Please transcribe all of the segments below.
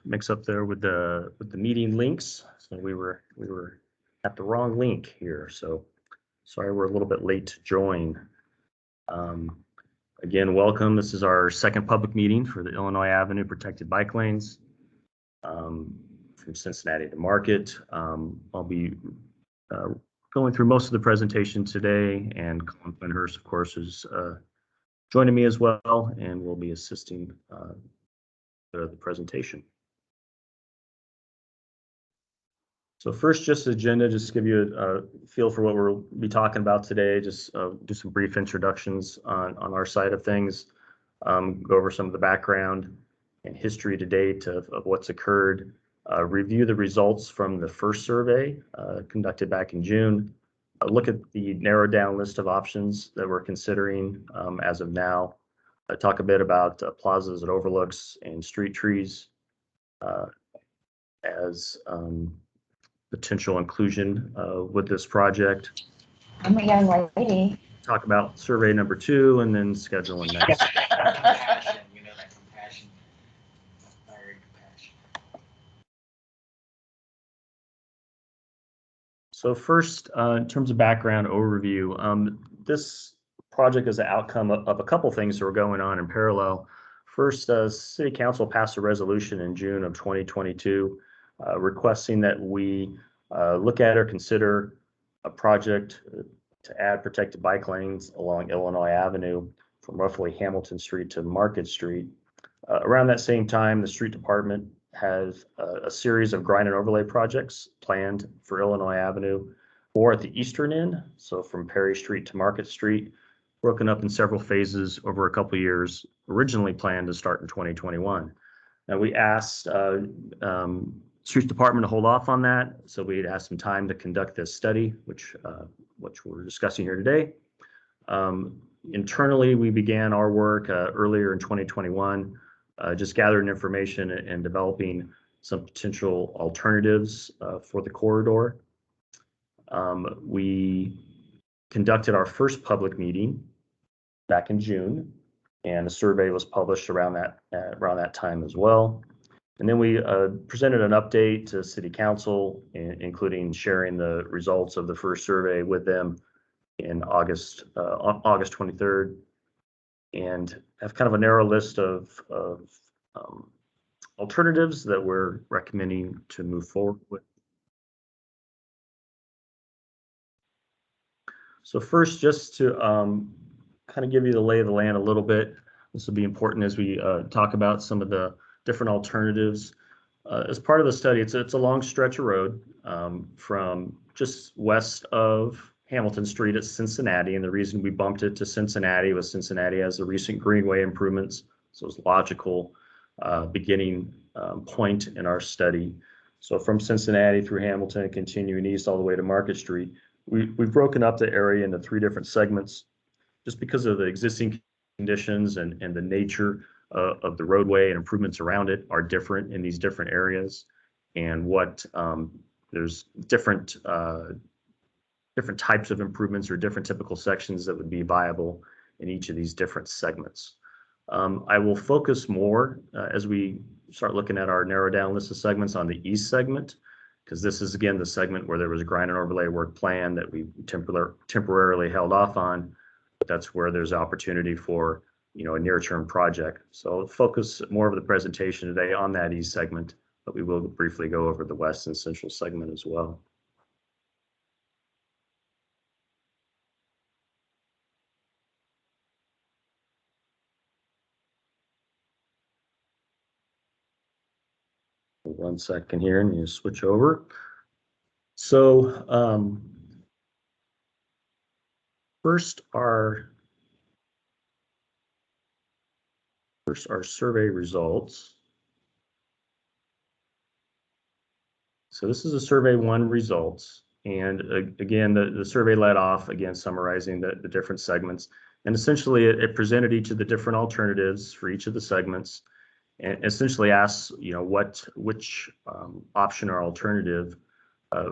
mix up there with the meeting links. So we were at the wrong link here. So sorry we're a little bit late to join. Again, welcome. This is our second public meeting for the Illinois Avenue Protected Bike Lanes from Cincinnati to Market. I'll be going through most of the presentation today, and Colin Fenhurst, of course, is joining me as well, and will be assisting the presentation. So first, just the agenda, just to give you a feel for what we'll be talking about today, just do some brief introductions on our side of things, go over some of the background and history to date of what's occurred, review the results from the first survey conducted back in June, look at the narrowed down list of options that we're considering as of now, talk a bit about plazas and overlooks and street trees as potential inclusion with this project. I'm a young lady. Talk about survey number 2 and then scheduling next. Compassion, you know that compassion. Very compassion. So first, in terms of background overview, this project is an outcome of a couple things that were going on in parallel. First, City Council passed a resolution in June of 2022 requesting that we look at or consider a project to add protected bike lanes along Illinois Avenue from roughly Hamilton Street to Market Street. Around that same time, the street department has a series of grind and overlay projects planned for Illinois Avenue or at the eastern end, so from Perry Street to Market Street, broken up in several phases over a couple of years, originally planned to start in 2021. Now we asked Streets Department to hold off on that, so we'd have some time to conduct this study, which we're discussing here today. Internally, we began our work earlier in 2021, just gathering information and developing some potential alternatives for the corridor. We conducted our first public meeting back in June, and a survey was published around that time as well. And then we presented an update to City Council, including sharing the results of the first survey with them in August 23rd, and have kind of a narrow list of alternatives that we're recommending to move forward with. So first, just to kind of give you the lay of the land a little bit, this will be important as we talk about some of the different alternatives. As part of the study, it's a long stretch of road from just west of Hamilton Street at Cincinnati, and the reason we bumped it to Cincinnati was Cincinnati has the recent greenway improvements, so it's logical beginning point in our study. So from Cincinnati through Hamilton, continuing east all the way to Market Street, we've broken up the area into 3 different segments, just because of the existing conditions and the nature of the roadway and improvements around it are different in these different areas, and what there's different types of improvements or different typical sections that would be viable in each of these different segments. I will focus more as we start looking at our narrow down list of segments on the east segment, because this is again the segment where there was a grind and overlay work plan that we temporarily held off on. But that's where there's opportunity for a near-term project. So I'll focus more of the presentation today on that east segment, but we will briefly go over the west and central segment as well. One second here, and you switch over. So first our survey results. So this is a survey 1 results, and again the survey led off again summarizing the different segments, and essentially it presented each of the different alternatives for each of the segments, and essentially asks which option or alternative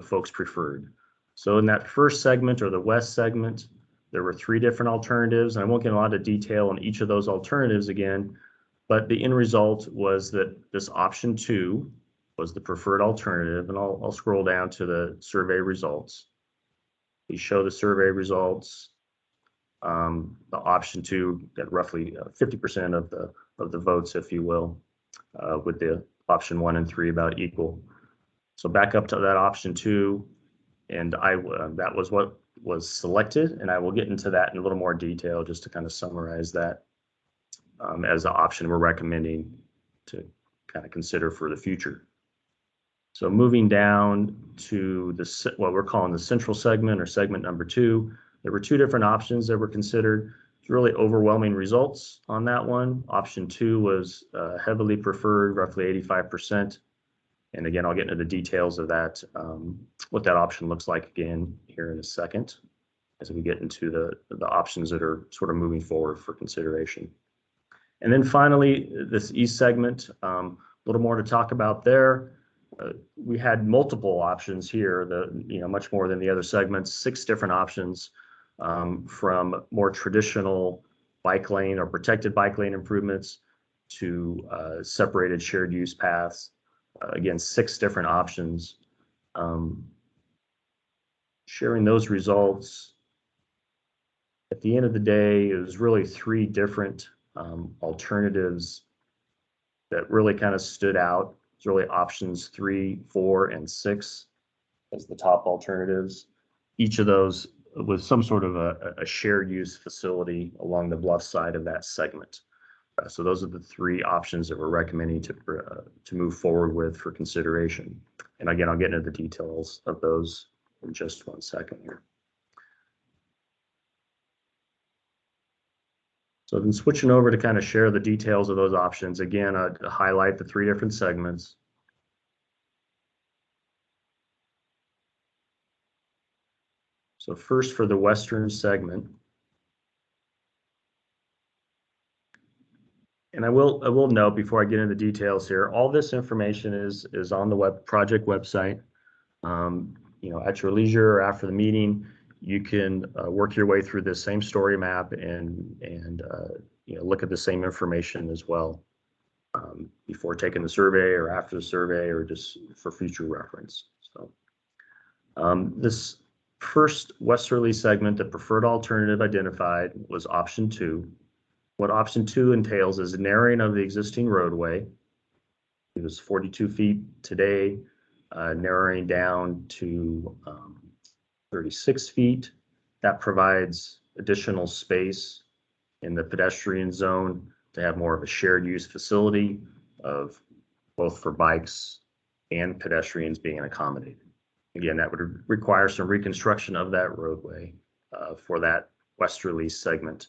folks preferred. So in that first segment, or the west segment, there were 3 different alternatives, and I won't get a lot of detail on each of those alternatives again, But the end result was that this option 2 was the preferred alternative, and I'll scroll down to the survey results. We show the survey results. The option 2 got roughly 50% of the votes, if you will, with the option 1 and 3 about equal. So back up to that option 2, and that was what was selected, and I will get into that in a little more detail just to kind of summarize that as the option we're recommending to kind of consider for the future. So moving down to what we're calling the central segment, or segment number 2, there were 2 different options that were considered. It's really overwhelming results on that one. Option 2 was heavily preferred, roughly 85%. And again, I'll get into the details of that, what that option looks like again here in a second, as we get into the options that are sort of moving forward for consideration. And then finally, this east segment, a little more to talk about there. We had multiple options here, much more than the other segments, 6 different options, from more traditional bike lane or protected bike lane improvements to separated shared use paths. Again, 6 different options. Sharing those results, at the end of the day, it was really 3 different alternatives that really kind of stood out. It's really options 3, 4, and 6 as the top alternatives. Each of those with some sort of a shared use facility along the bluff side of that segment. So those are the 3 options that we're recommending to move forward with for consideration. And again, I'll get into the details of those in just one second here. So then switching over to kind of share the details of those options. Again, I'd highlight the 3 different segments. So first, for the western segment, and I will note before I get into the details here, all this information is on the project website. At your leisure or after the meeting, you can work your way through this same story map and look at the same information as well before taking the survey or after the survey, or just for future reference. So this first westerly segment, the preferred alternative identified was option 2. What option 2 entails is narrowing of the existing roadway. It was 42 feet today, narrowing down to 36 feet. That provides additional space in the pedestrian zone to have more of a shared use facility of both for bikes and pedestrians being accommodated. Again, that would require some reconstruction of that roadway for that westerly segment,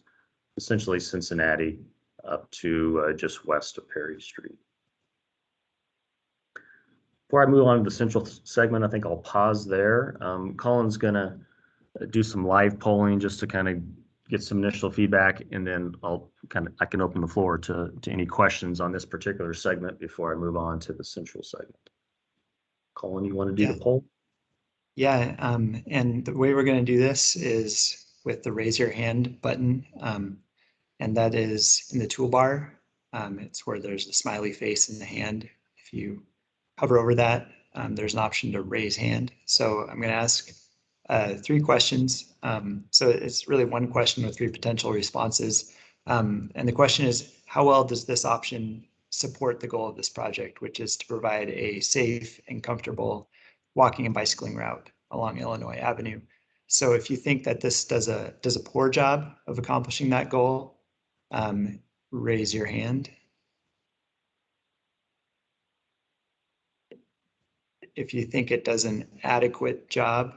essentially Cincinnati up to just west of Perry Street. Before I move on to the central segment, I think I'll pause there. Colin's going to do some live polling just to kind of get some initial feedback, and then I can open the floor to any questions on this particular segment before I move on to the central segment. Colin, you want to do the poll? Yeah, and the way we're going to do this is with the raise your hand button, and that is in the toolbar. It's where there's a smiley face in the hand. If you hover over that, there's an option to raise hand. So I'm going to ask 3 questions. So it's really 1 question with 3 potential responses. And the question is, how well does this option support the goal of this project, which is to provide a safe and comfortable walking and bicycling route along Illinois Avenue? So if you think that this does a poor job of accomplishing that goal, raise your hand. If you think it does an adequate job,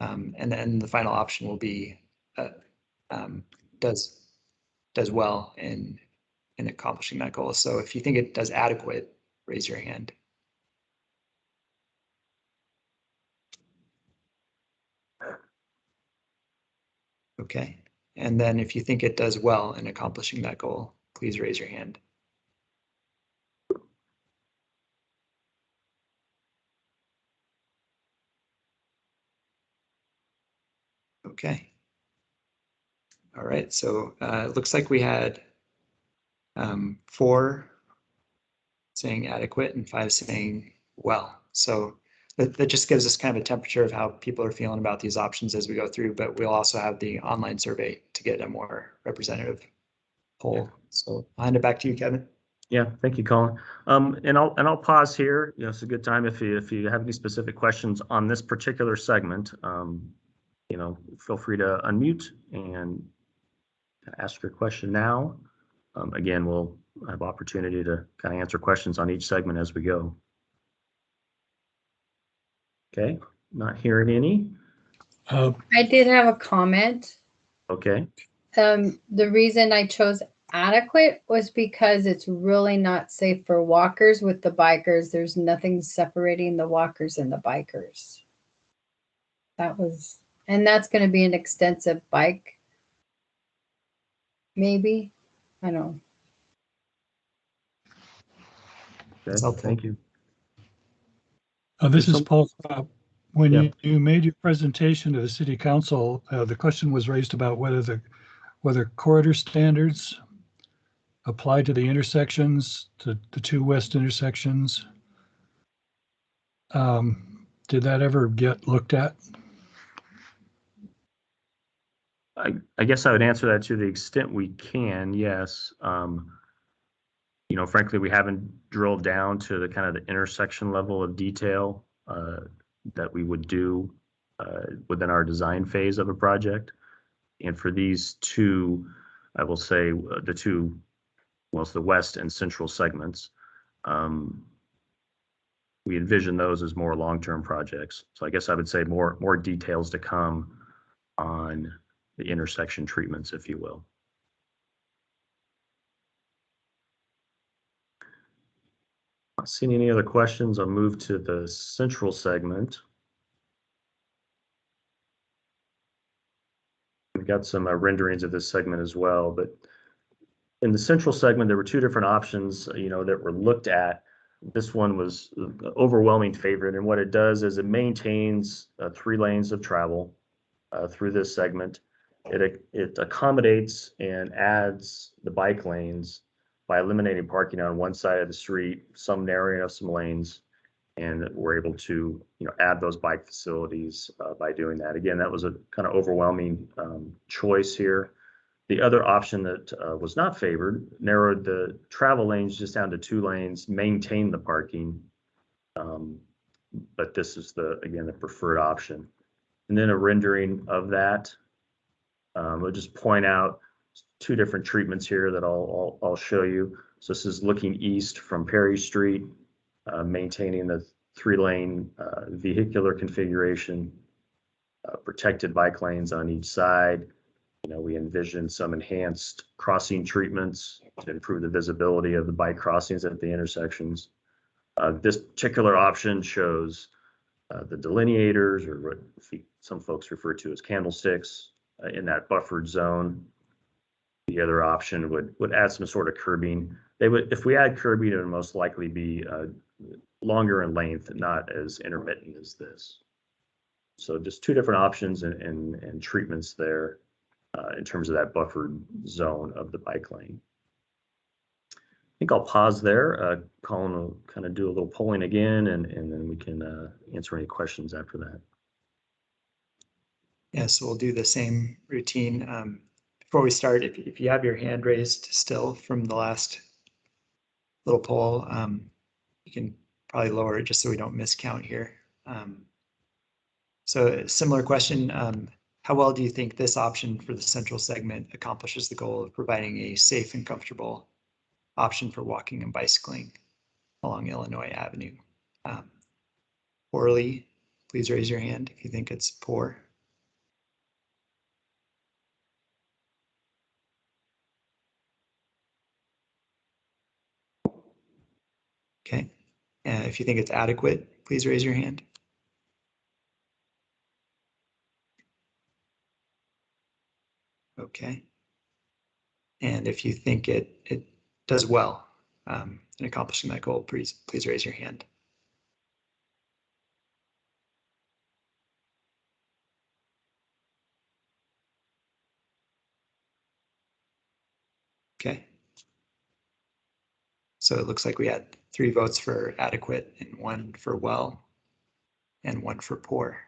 and then the final option will be does well in accomplishing that goal. So if you think it does adequate, raise your hand. Okay, and then if you think it does well in accomplishing that goal, please raise your hand. Okay. All right, so it looks like we had 4 saying adequate, and 5 saying well. So that just gives us kind of a temperature of how people are feeling about these options as we go through, but we'll also have the online survey to get a more representative poll. So I'll hand it back to you, Kevin. Yeah, thank you, Colin. And I'll pause here. You know, it's a good time if you have any specific questions on this particular segment. You know, feel free to unmute and ask your question now. Again, we'll have opportunity to kind of answer questions on each segment as we go. Okay, not hearing any. I did have a comment. Okay, The reason I chose adequate was because it's really not safe for walkers with the bikers. There's nothing separating the walkers and the bikers. And that's going to be an extensive bike. Maybe. I don't know. good. helpful. Thank you. This is Some- Paul. When Yeah. you made your presentation to the city council, the question was raised about whether corridor standards apply to the intersections, to the 2 west intersections. Did that ever get looked at? I guess I would answer that to the extent we can, yes. You know, frankly, we haven't drilled down to the kind of the intersection level of detail that we would do within our design phase of a project. And for these 2, I will say the 2, well, it's the west and central segments. We envision those as more long-term projects. So I guess I would say more details to come on the intersection treatments, if you will. Not seeing any other questions, I'll move to the central segment. We've got some renderings of this segment as well, but in the central segment, there were 2 different options, you know, that were looked at. This one was the overwhelming favorite, and what it does is it maintains 3 lanes of travel through this segment. It accommodates and adds the bike lanes by eliminating parking on one side of the street, some narrowing of some lanes, and we're able to, you know, add those bike facilities by doing that. Again, that was a kind of overwhelming choice here. The other option that was not favored narrowed the travel lanes just down to 2 lanes, maintained the parking, but this is again the preferred option. And then a rendering of that. I'll just point out 2 different treatments here that I'll show you. So this is looking east from Perry Street, maintaining the 3-lane vehicular configuration, protected bike lanes on each side. You know, we envision some enhanced crossing treatments to improve the visibility of the bike crossings at the intersections. This particular option shows the delineators, or what some folks refer to as candlesticks, in that buffered zone. The other option would add some sort of curbing. If we add curbing, it would most likely be longer in length, not as intermittent as this. So just 2 different options and treatments there in terms of that buffered zone of the bike lane. I think I'll pause there. Colin will kind of do a little polling again, and then we can answer any questions after that. Yeah, so we'll do the same routine. Before we start, if you have your hand raised still from the last little poll, you can probably lower it just so we don't miscount here. So a similar question, how well do you think this option for the central segment accomplishes the goal of providing a safe and comfortable option for walking and bicycling along Illinois Avenue? Poorly, please raise your hand if you think it's poor. Okay, if you think it's adequate, please raise your hand. Okay, and if you think it does well in accomplishing that goal, please raise your hand. Okay, So it looks like we had 3 votes for adequate and 1 for well and 1 for poor.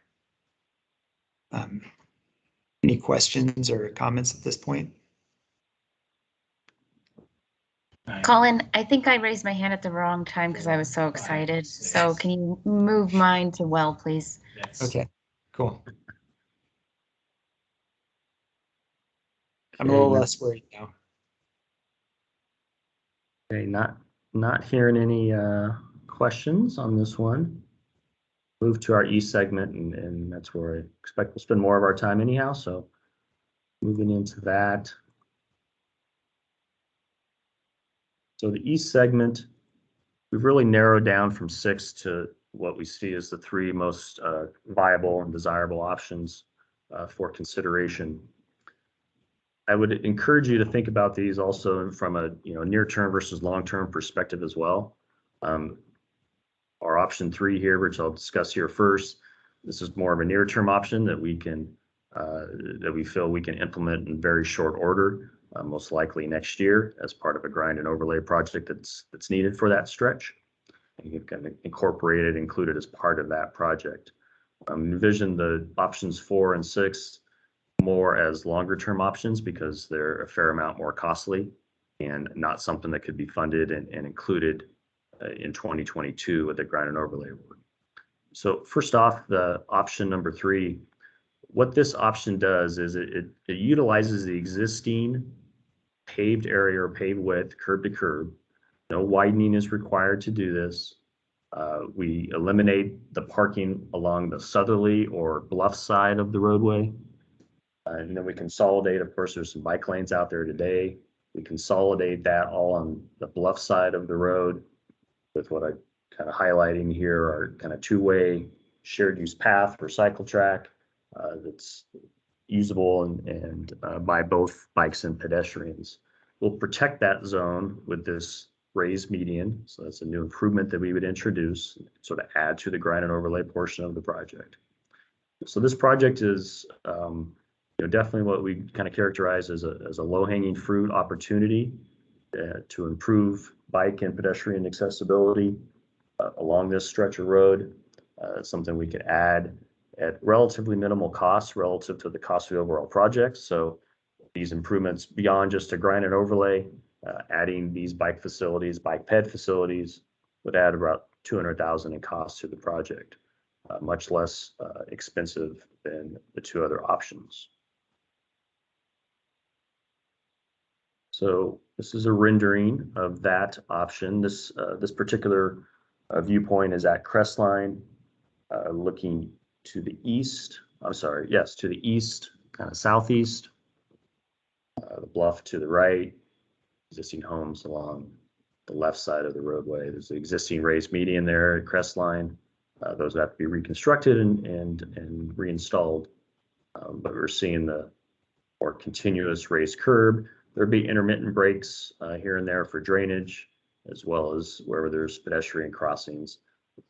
Any questions or comments at this point? Colin, I think I raised my hand at the wrong time because I was so excited. So can you move mine to well, please? Yes. Okay, cool. I'm a little less worried now. Okay, not hearing any questions on this one. Move to our east segment, and that's where I expect we'll spend more of our time anyhow. So moving into that. So the east segment, we've really narrowed down from 6 to what we see as the 3 most viable and desirable options for consideration. I would encourage you to think about these also from a near-term versus long-term perspective as well. Our option 3 here, which I'll discuss here first, this is more of a near-term option that we feel we can implement in very short order, most likely next year as part of a grind and overlay project that's needed for that stretch. And you can incorporate it, include it as part of that project. Envision the options 4 and 6 more as longer term options because they're a fair amount more costly and not something that could be funded and included in 2022 with the grind and overlay award. So first off, the option number 3, what this option does is it utilizes the existing paved area or paved width curb to curb. No widening is required to do this. We eliminate the parking along the southerly or bluff side of the roadway. And then we consolidate, of course, there's some bike lanes out there today. We consolidate that all on the bluff side of the road with what I'm kind of highlighting here are kind of 2-way shared use path for cycle track that's usable and by both bikes and pedestrians. We'll protect that zone with this raised median. So that's a new improvement that we would introduce, sort of add to the grind and overlay portion of the project. So this project is definitely what we kind of characterize as a low-hanging fruit opportunity to improve bike and pedestrian accessibility along this stretch of road. Something we could add at relatively minimal cost relative to the cost of the overall project. So these improvements beyond just a grind and overlay, adding these bike facilities, bike ped facilities would add about $200,000 in cost to the project, much less expensive than the 2 other options. So this is a rendering of that option. This particular viewpoint is at Crestline, looking to the east. I'm sorry, yes, to the east, kind of southeast. The bluff to the right, existing homes along the left side of the roadway. There's the existing raised median there at Crestline. Those have to be reconstructed and reinstalled. But we're seeing the more continuous raised curb. There'd be intermittent breaks here and there for drainage, as well as wherever there's pedestrian crossings.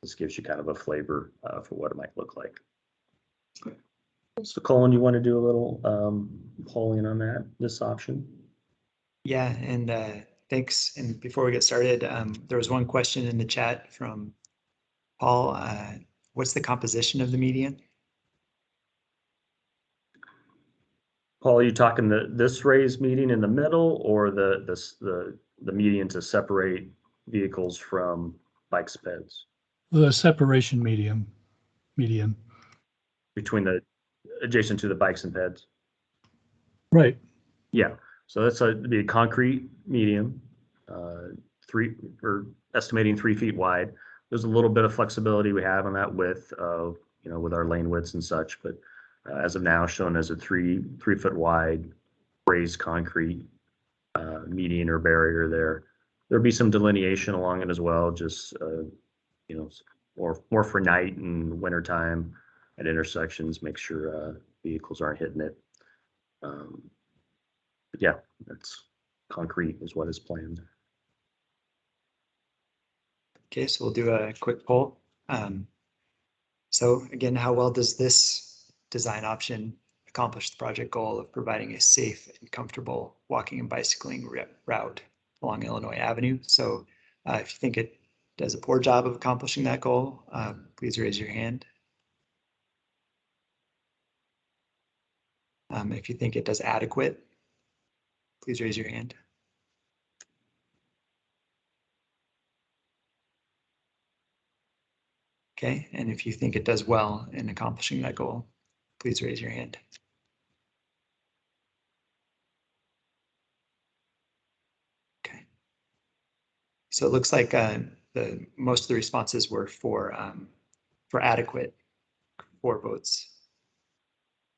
This gives you kind of a flavor for what it might look like. So Colin, you want to do a little polling on this option? Yeah, and thanks. And before we get started, there was one question in the chat from Paul. What's the composition of the median? Paul, are you talking this raised median in the middle or the median to separate vehicles from bikes, peds? The separation median. Between the adjacent to the bikes and peds? Right. Yeah, so that's be a concrete median, we're estimating 3 feet wide. There's a little bit of flexibility we have on that width of, with our lane widths and such, but as of now shown as a 3 foot wide raised concrete median or barrier there. There'll be some delineation along it as well, just more for night and wintertime at intersections, make sure vehicles aren't hitting it. But yeah, that's concrete is what is planned. Okay, so we'll do a quick poll. So again, how well does this design option accomplish the project goal of providing a safe and comfortable walking and bicycling route along Illinois Avenue? So If you think it does a poor job of accomplishing that goal, please raise your hand. If you think it does adequate, please raise your hand. Okay, and if you think it does well in accomplishing that goal, please raise your hand. Okay. So it looks like most of the responses were for adequate, 4 votes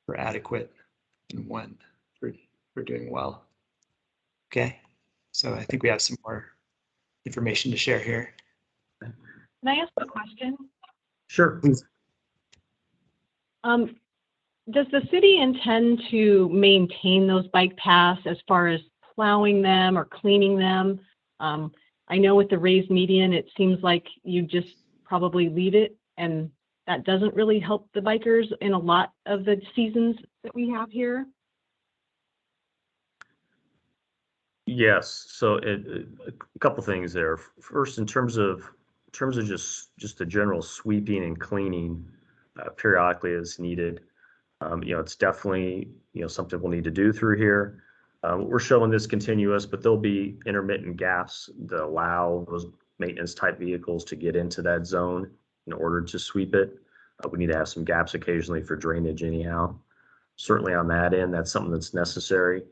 for adequate, and 1 for doing well. Okay, so I think we have some more information to share here. Can I ask a question? Sure. Please. Does the city intend to maintain those bike paths as far as plowing them or cleaning them? I know with the raised median, it seems like you just probably leave it, and that doesn't really help the bikers in a lot of the seasons that we have here. Yes, so a couple things there. First, in terms of just the general sweeping and cleaning periodically as needed. It's definitely something we'll need to do through here. We're showing this continuous, but there'll be intermittent gaps that allow those maintenance type vehicles to get into that zone in order to sweep it. We need to have some gaps occasionally for drainage anyhow. Certainly on that end, that's something that's necessary.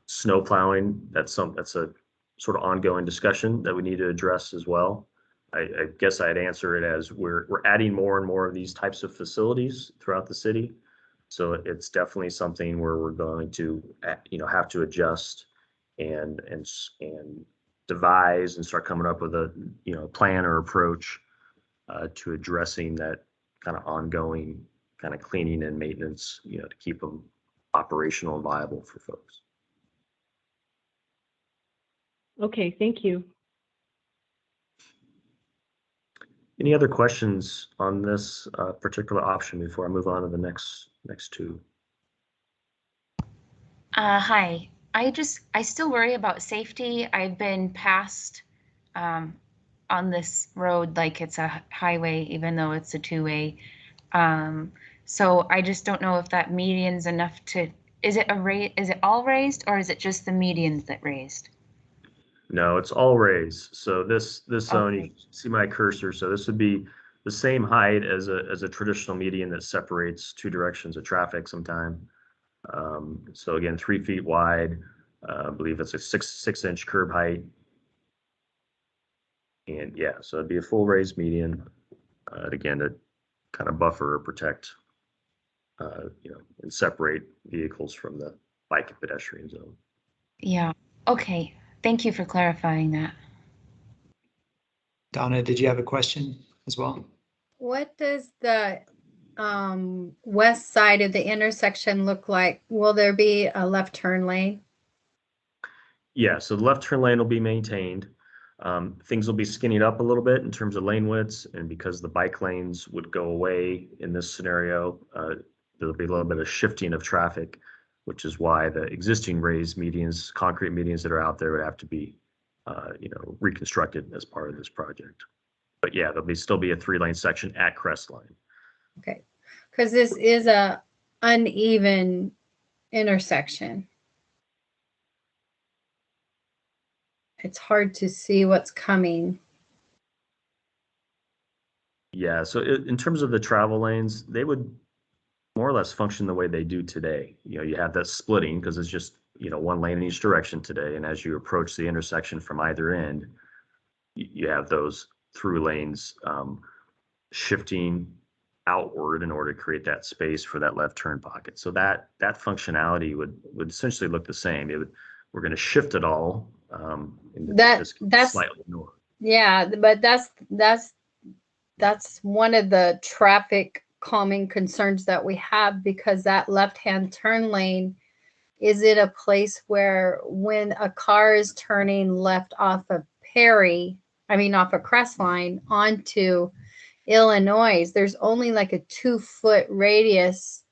Snow plowing, that's a sort of ongoing discussion that we need to address as well. I guess I'd answer it as we're adding more and more of these types of facilities throughout the city. So it's definitely something where we're going to, have to adjust and devise and start coming up with a, plan or approach to addressing that kind of ongoing kind of cleaning and maintenance, to keep them operational and viable for folks. Okay, thank you. Any other questions on this particular option before I move on to the next two? Hi. I still worry about safety. I've been passed on this road like it's a highway, even though it's a 2-way. So I just don't know if that median's enough to. Is it all raised, or is it just the medians that raised? No, it's all raised. So this zone, you Okay. see my cursor. So this would be the same height as a traditional median that separates 2 directions of traffic sometime. So again, 3 feet wide. I believe it's a 6-inch curb height. And yeah, so it'd be a full raised median. Again, to kind of buffer or protect, and separate vehicles from the bike and pedestrian zone. Yeah. Okay. Thank you for clarifying that. Donna, did you have a question as well? What does the west side of the intersection look like? Will there be a left turn lane? Yeah, so the left turn lane will be maintained. Things will be skinnied up a little bit in terms of lane widths, and because the bike lanes would go away in this scenario, there'll be a little bit of shifting of traffic, which is why the existing raised medians, concrete medians that are out there would have to be, reconstructed as part of this project. But yeah, there'll still be a 3-lane section at Crestline. Okay, because this is a uneven intersection. It's hard to see what's coming. Yeah, so in terms of the travel lanes, they would more or less function the way they do today. You have that splitting because it's just, 1 lane in each direction today. And as you approach the intersection from either end, you have those through lanes shifting outward in order to create that space for that left turn pocket. So that functionality would essentially look the same. We're going to shift it all That's slightly north. Yeah, but that's one of the traffic calming concerns that we have, because that left-hand turn lane, is it a place where when a car is turning left off of Crestline onto Illinois, there's only like a 2-foot radius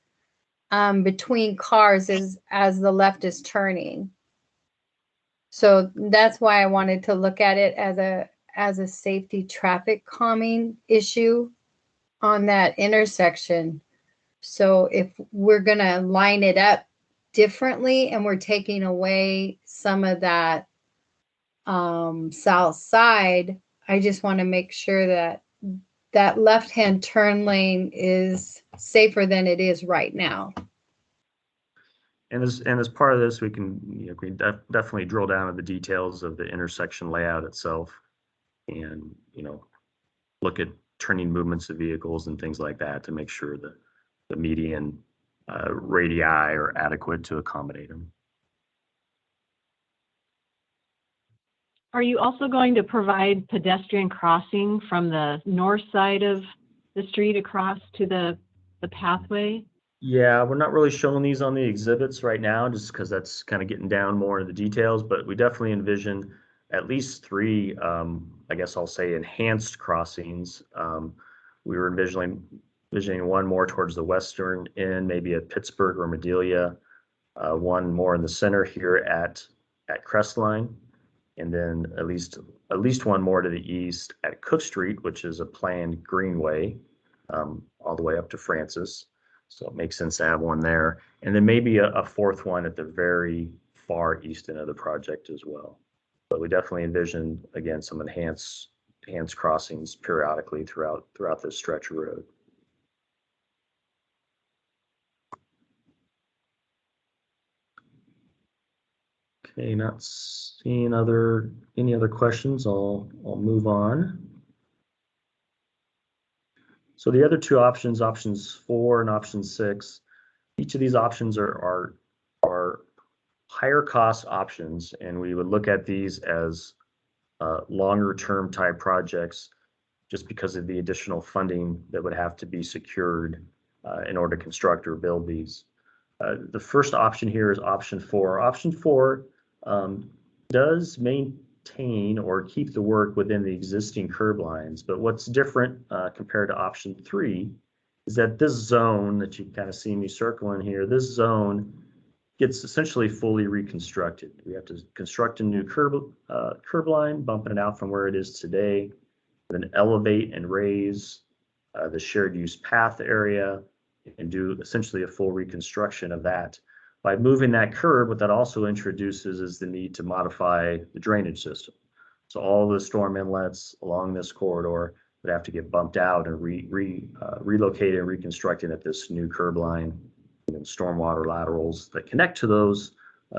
between cars as the left is turning. So that's why I wanted to look at it as a safety traffic calming issue on that intersection. So if we're gonna line it up differently and we're taking away some of that south side, I just want to make sure that that left-hand turn lane is safer than it is right now. And as part of this, we can, definitely drill down to the details of the intersection layout itself, and look at turning movements of vehicles and things like that to make sure that the median radii are adequate to accommodate them. Are you also going to provide pedestrian crossing from the north side of the street across to the pathway? Yeah, we're not really showing these on the exhibits right now, just because that's kind of getting down more into the details, but we definitely envision at least 3, I guess I'll say enhanced crossings. We were envisioning one more towards the western end, maybe at Pittsburgh or Madelia, one more in the center here at Crestline, and then at least one more to the east at Cook Street, which is a planned greenway, all the way up to Francis. So it makes sense to have one there. And then maybe a 4th one at the very far east end of the project as well. But we definitely envision, again, some enhanced crossings periodically throughout this stretch of road. Okay, not seeing any other questions. I'll move on. So the other 2 options, options 4 and option 6, each of these options are higher cost options, and we would look at these as longer term type projects, just because of the additional funding that would have to be secured in order to construct or build these. The first option here is option 4. Option 4 does maintain or keep the work within the existing curb lines, but what's different compared to option 3 is that this zone that you kind of see me circling here, this zone gets essentially fully reconstructed. We have to construct a new curb line, bumping it out from where it is today, then elevate and raise the shared use path area, and do essentially a full reconstruction of that. By moving that curb, what that also introduces is the need to modify the drainage system. So all the storm inlets along this corridor would have to get bumped out and relocated and reconstructed at this new curb line. And then stormwater laterals that connect to those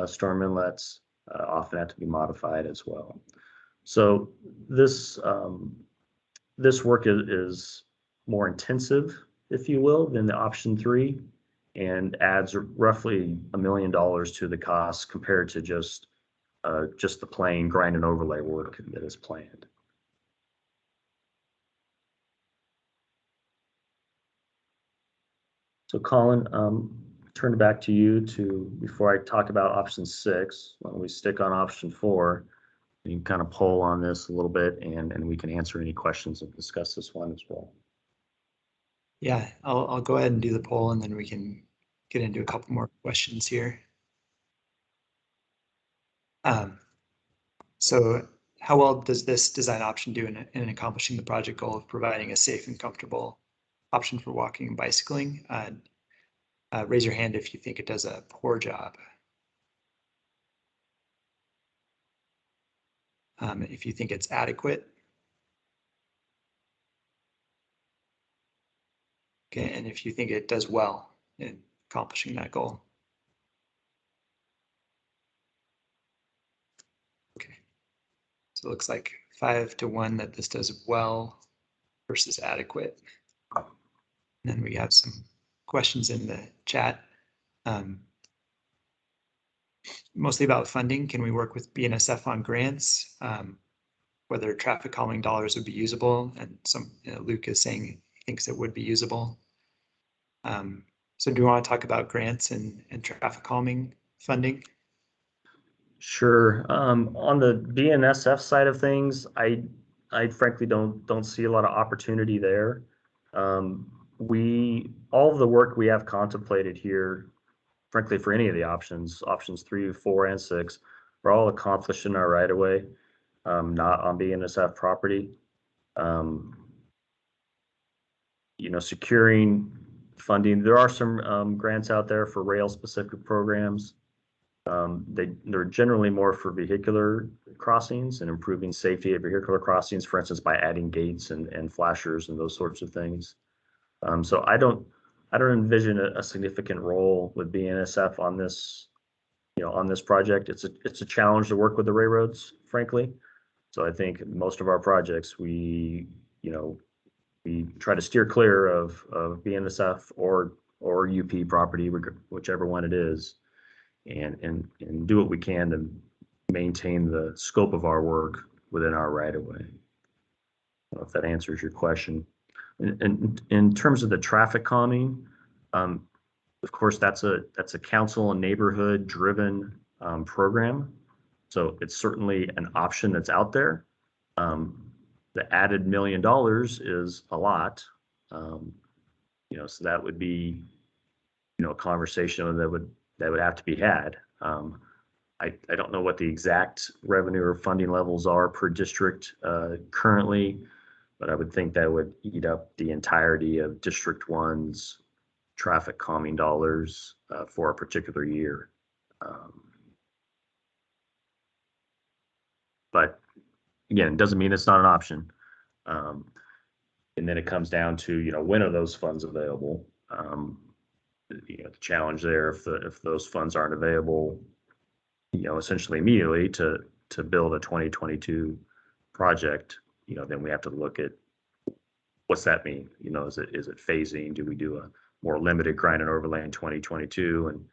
storm inlets often have to be modified as well. So this work is more intensive, if you will, than the option 3, and adds roughly $1 million to the cost compared to just the plain grind and overlay work that is planned. So Colin, turn it back to you before I talk about option 6, why don't we stick on option 4, and you can kind of poll on this a little bit, and we can answer any questions and discuss this one as well. Yeah, I'll go ahead and do the poll, and then we can get into a couple more questions here. So how well does this design option do in accomplishing the project goal of providing a safe and comfortable option for walking and bicycling? Raise your hand if you think it does a poor job. If you think it's adequate. Okay, and if you think it does well in accomplishing that goal. Okay, so it looks like 5 to 1 that this does well versus adequate. And then we have some questions in the chat. Mostly about funding. Can we work with BNSF on grants? Whether traffic calming dollars would be usable, and Luke is saying he thinks it would be usable. So do you want to talk about grants and traffic calming funding? Sure. On the BNSF side of things, I frankly don't see a lot of opportunity there. All of the work we have contemplated here, frankly, for any of the options 3, 4, and 6, are all accomplished in our right of way, not on BNSF property. Securing funding, there are some grants out there for rail specific programs. They're generally more for vehicular crossings and improving safety at vehicular crossings, for instance, by adding gates and flashers and those sorts of things. So I don't envision a significant role with BNSF on this, on this project. It's a challenge to work with the railroads, frankly. So I think most of our projects, we try to steer clear of BNSF or UP property, whichever one it is, and do what we can to maintain the scope of our work within our right of way. I don't know if that answers your question. And in terms of the traffic calming, of course, that's a council and neighborhood driven program. So it's certainly an option that's out there. The added $1 million is a lot. So that would be, a conversation that would have to be had. I don't know what the exact revenue or funding levels are per district currently, but I would think that would eat up the entirety of District 1's traffic calming dollars for a particular year. But again, it doesn't mean it's not an option. And then it comes down to, when are those funds available? The challenge there, if those funds aren't available, essentially immediately to build a 2022 project, then we have to look at what's that mean? Is it phasing? Do we do a more limited grind and overlay in 2022 and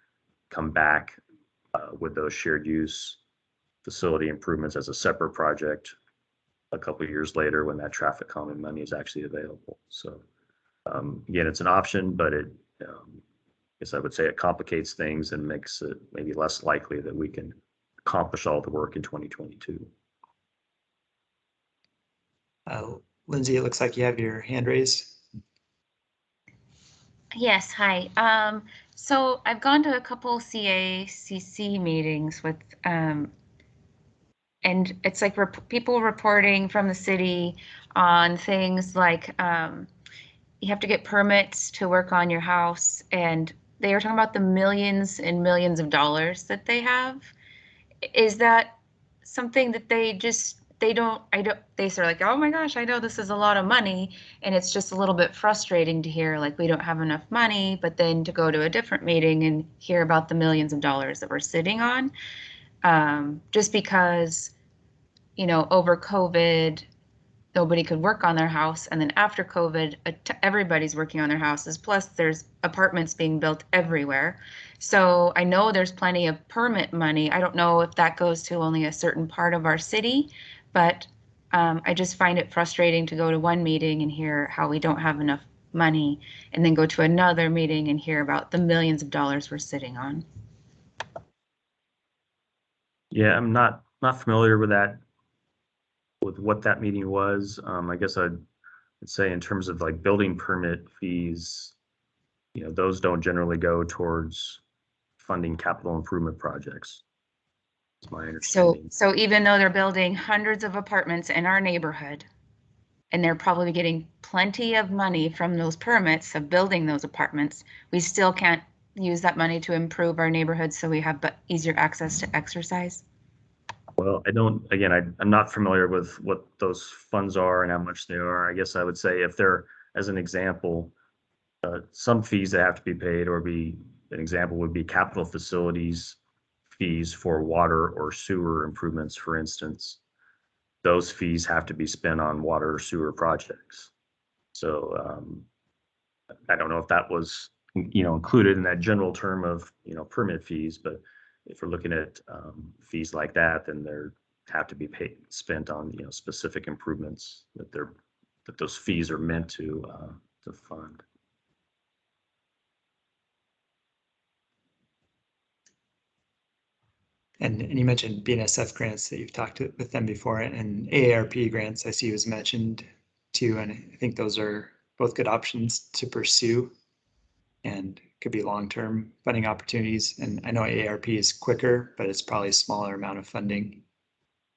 come back with those shared use facility improvements as a separate project a couple of years later when that traffic calming money is actually available? So again, it's an option, but it, I guess I would say it complicates things and makes it maybe less likely that we can accomplish all the work in 2022. Lindsay, it looks like you have your hand raised. Yes, hi. So I've gone to a couple CACC meetings with, and it's like people reporting from the city on things like you have to get permits to work on your house, and they were talking about the millions and millions of dollars that they have. Is that something that they sort of like, oh my gosh, I know this is a lot of money, and it's just a little bit frustrating to hear like we don't have enough money, but then to go to a different meeting and hear about the millions of dollars that we're sitting on, just because, over COVID, nobody could work on their house, and then after COVID, everybody's working on their houses. Plus, there's apartments being built everywhere. So I know there's plenty of permit money. I don't know if that goes to only a certain part of our city, but I just find it frustrating to go to one meeting and hear how we don't have enough money, and then go to another meeting and hear about the millions of dollars we're sitting on. Yeah, I'm not familiar with that, with what that meeting was. I guess I'd say in terms of like building permit fees, those don't generally go towards funding capital improvement projects. That's my understanding. So even though they're building hundreds of apartments in our neighborhood, and they're probably getting plenty of money from those permits of building those apartments, we still can't use that money to improve our neighborhood so we have easier access to exercise? Well, I'm not familiar with what those funds are and how much they are. I guess I would say if they're, as an example, some fees that have to be paid, or an example would be capital facilities fees for water or sewer improvements, for instance. Those fees have to be spent on water or sewer projects. So I don't know if that was, included in that general term of, permit fees, but if we're looking at fees like that, then there have to be spent on, specific improvements that those fees are meant to fund. And you mentioned BNSF grants that you've talked with them before, and AARP grants I see was mentioned too, and I think those are both good options to pursue and could be long-term funding opportunities. And I know ARP is quicker, but it's probably a smaller amount of funding.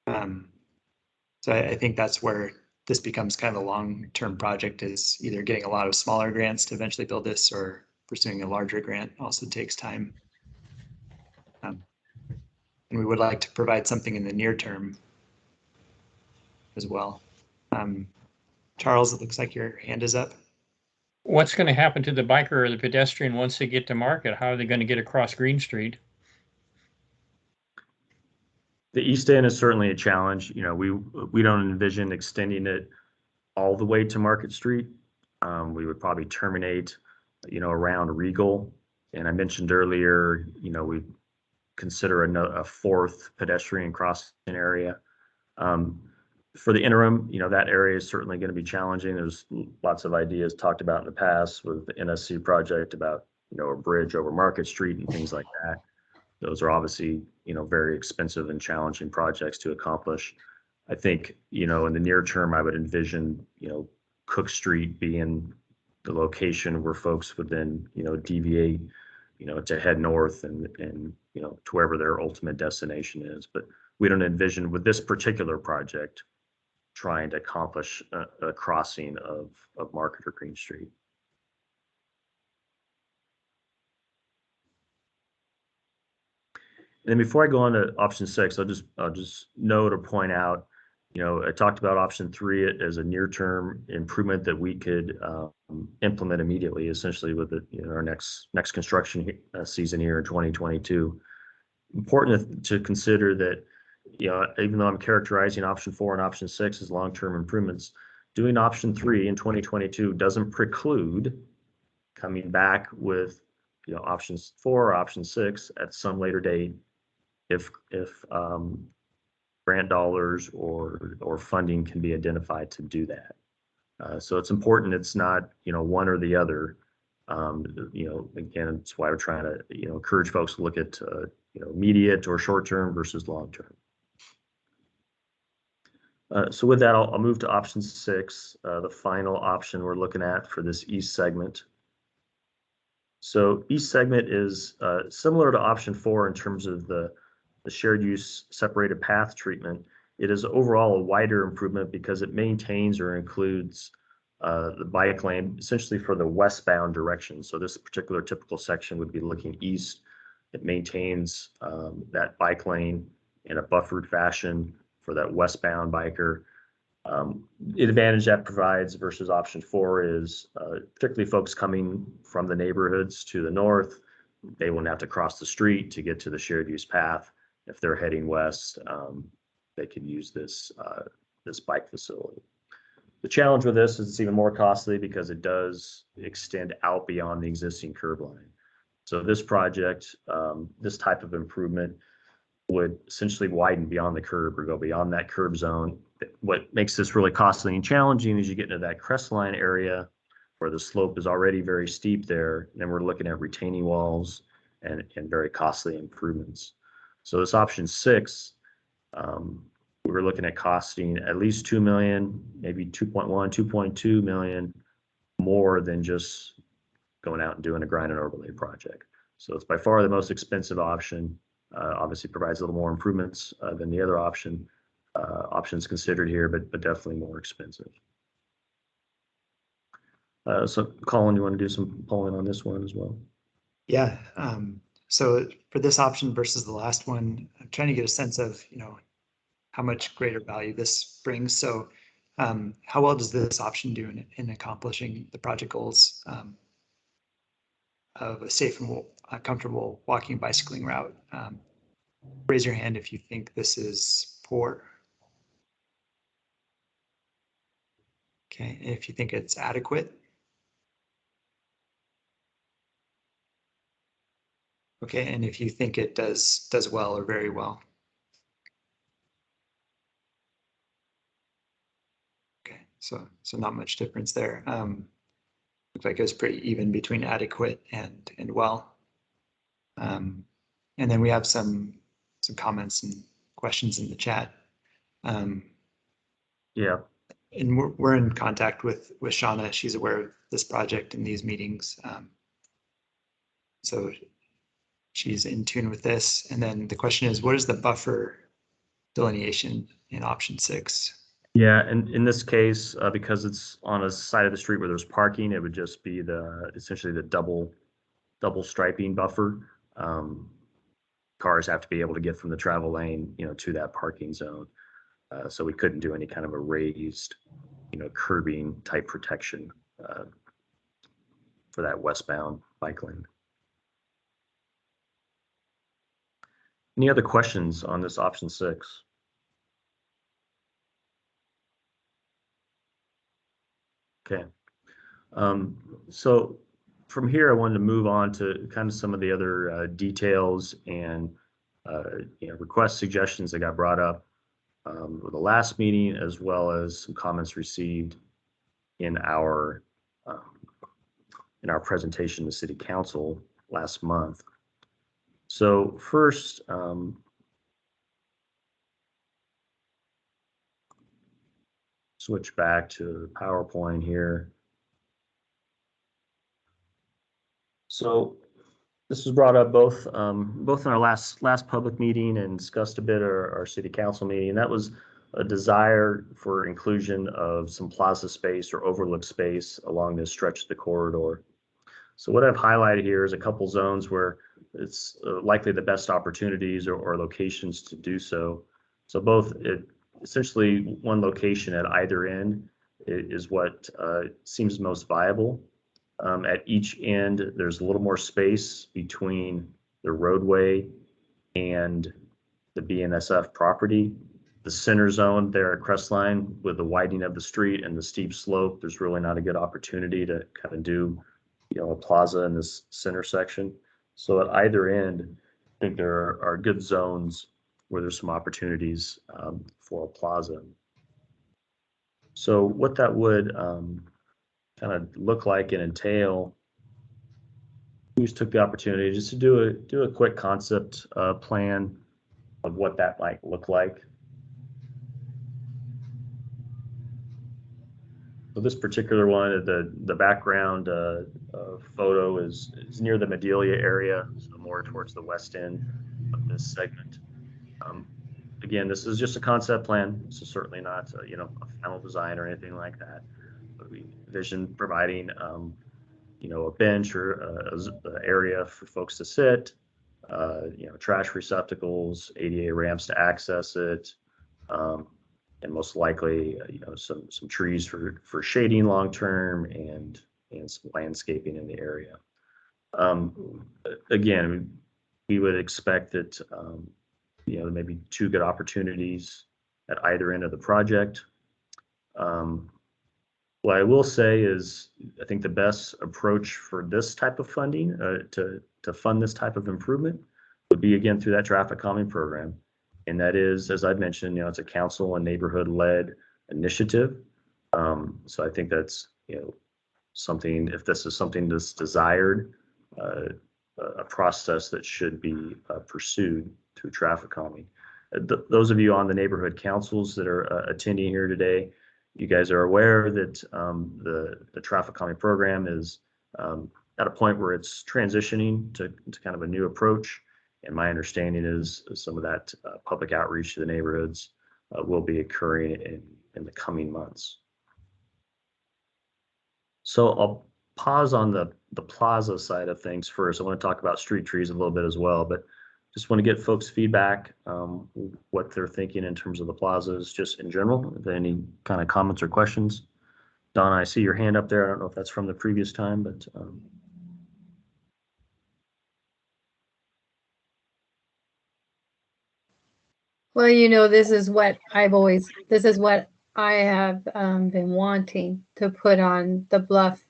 So I think that's where this becomes kind of a long-term project, is either getting a lot of smaller grants to eventually build this, or pursuing a larger grant also takes time. And we would like to provide something in the near term as well. Charles, it looks like your hand is up. What's going to happen to the biker or the pedestrian once they get to market? How are they going to get across Green Street? The east end is certainly a challenge. You know, we don't envision extending it all the way to Market Street. We would probably terminate, you know, around Regal. And I mentioned earlier, you know, we consider a fourth pedestrian crossing area. For the interim, you know, that area is certainly going to be challenging. There's lots of ideas talked about in the past with the NSC project about, you know, a bridge over Market Street and things like that. Those are obviously, you know, very expensive and challenging projects to accomplish. I think, you know, in the near term, I would envision, you know, Cook Street being the location where folks would then, you know, deviate, you know, to head north and you know, to wherever their ultimate destination is. But we don't envision with this particular project trying to accomplish a crossing of Market or Green Street. And then before I go on to option 6, I'll just note or point out, you know, I talked about option 3 as a near-term improvement that we could implement immediately, essentially with the, you know, our next construction season here in 2022. Important to consider that, you know, even though I'm characterizing option 4 and option 6 as long-term improvements, doing option 3 in 2022 doesn't preclude coming back with, you know, options 4 or option 6 at some later date if grant dollars or funding can be identified to do that. So it's important it's not, you know, one or the other. You know, again, that's why we're trying to, you know, encourage folks to look at, you know, immediate or short-term versus long-term. So with that, I'll move to option 6, the final option we're looking at for this east segment. So east segment is similar to option 4 in terms of the shared use separated path treatment. It is overall a wider improvement because it maintains or includes the bike lane essentially for the westbound direction. So this particular typical section would be looking east. It maintains that bike lane in a buffered fashion for that westbound biker. The advantage that provides versus option 4 is particularly folks coming from the neighborhoods to the north, they won't have to cross the street to get to the shared use path. If they're heading west, they could use this bike facility. The challenge with this is it's even more costly because it does extend out beyond the existing curb line. So this project, this type of improvement would essentially widen beyond the curb or go beyond that curb zone. What makes this really costly and challenging is you get into that crest line area where the slope is already very steep there. And then we're looking at retaining walls and very costly improvements. So this option 6, we were looking at costing at least 2 million, maybe 2.1, 2.2 million more than just going out and doing a grind and overlay project. So it's by far the most expensive option. Obviously provides a little more improvements than the other options considered here, but definitely more expensive. So Colin, you want to do some polling on this one as well? Yeah. So for this option versus the last one, I'm trying to get a sense of, you know, how much greater value this brings. So how well does this option do in accomplishing the project goals of a safe and comfortable walking and bicycling route? Raise your hand if you think this is poor. Okay, and if you think it's adequate. Okay, and if you think it does well or very well. Okay, so not much difference there. Looks like it was pretty even between adequate and well. And then we have some comments and questions in the chat. Yeah. And we're in contact with Shauna. She's aware of this project in these meetings. So she's in tune with this. And then the question is, what is the buffer delineation in option 6? Yeah, and in this case, because it's on a side of the street where there's parking, it would just be essentially the double striping buffer. Cars have to be able to get from the travel lane, to that parking zone. So we couldn't do any kind of a raised, curbing type protection for that westbound bike lane. Any other questions on this option 6? Okay. So from here, I wanted to move on to kind of some of the other details and request suggestions that got brought up with the last meeting, as well as some comments received in our presentation to City Council last month. So first, switch back to PowerPoint here. So this was brought up both in our last public meeting and discussed a bit at our city council meeting. And that was a desire for inclusion of some plaza space or overlook space along this stretch of the corridor. So what I've highlighted here is a couple zones where it's likely the best opportunities or locations to do so. So both essentially one location at either end is what seems most viable. At each end, there's a little more space between the roadway and the BNSF property. The center zone there at Crestline, with the widening of the street and the steep slope, there's really not a good opportunity to kind of do, a plaza in this center section. So at either end, I think there are good zones where there's some opportunities for a plaza. So what that would kind of look like and entail, we just took the opportunity just to do a quick concept plan of what that might look like. So this particular one, the background photo is near the Medelia area, so more towards the west end of this segment. Again, this is just a concept plan. This is certainly not a final design or anything like that. But we envision providing a bench or a area for folks to sit, trash receptacles, ADA ramps to access it, and most likely, some trees for shading long term and some landscaping in the area. Again, we would expect that maybe 2 good opportunities at either end of the project. What I will say is, I think the best approach for this type of funding to fund this type of improvement would be, again, through that traffic calming program. And that is, as I've mentioned, it's a council and neighborhood-led initiative. So I think that's, something, if this is something that's desired, a process that should be pursued through traffic calming. Those of you on the neighborhood councils that are attending here today, you guys are aware that the traffic calming program is at a point where it's transitioning to kind of a new approach. And my understanding is some of that public outreach to the neighborhoods will be occurring in the coming months. So I'll pause on the plaza side of things first. I want to talk about street trees a little bit as well, but just want to get folks' feedback, what they're thinking in terms of the plazas, just in general. If any kind of comments or questions. Don, I see your hand up there. I don't know if that's from the previous time, but. Well, this is what I have been wanting to put on the bluff.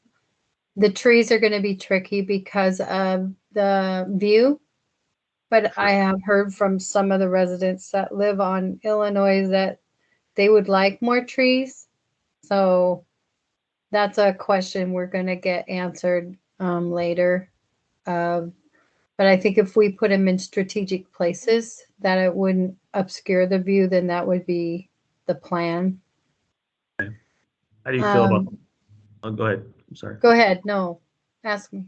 The trees are going to be tricky because of the view, but I have heard from some of the residents that live on Illinois that they would like more trees. So that's a question we're going to get answered later. But I think if we put them in strategic places that it wouldn't obscure the view, then that would be the plan. Okay. How do you feel about? Oh, go ahead. I'm sorry. Go ahead. No, ask me.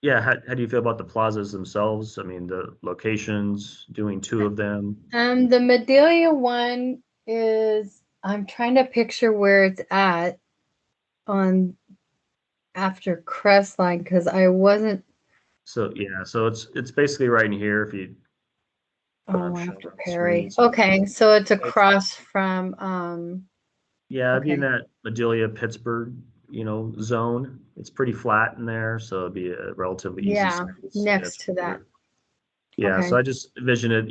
Yeah, how do you feel about the plazas themselves? I mean, the locations, doing two of them. The Medelia one is, I'm trying to picture where it's at on after Crestline because I wasn't, So yeah, so it's basically right in here if you oh, show after it on the Perry. screen. So Okay, so it's across from, yeah, it'd be in okay. that Madelia Pittsburgh, zone. It's pretty flat in there, so it'd be a relatively easy Yeah, space to get next to that. through. Yeah, Okay. so I just envision it,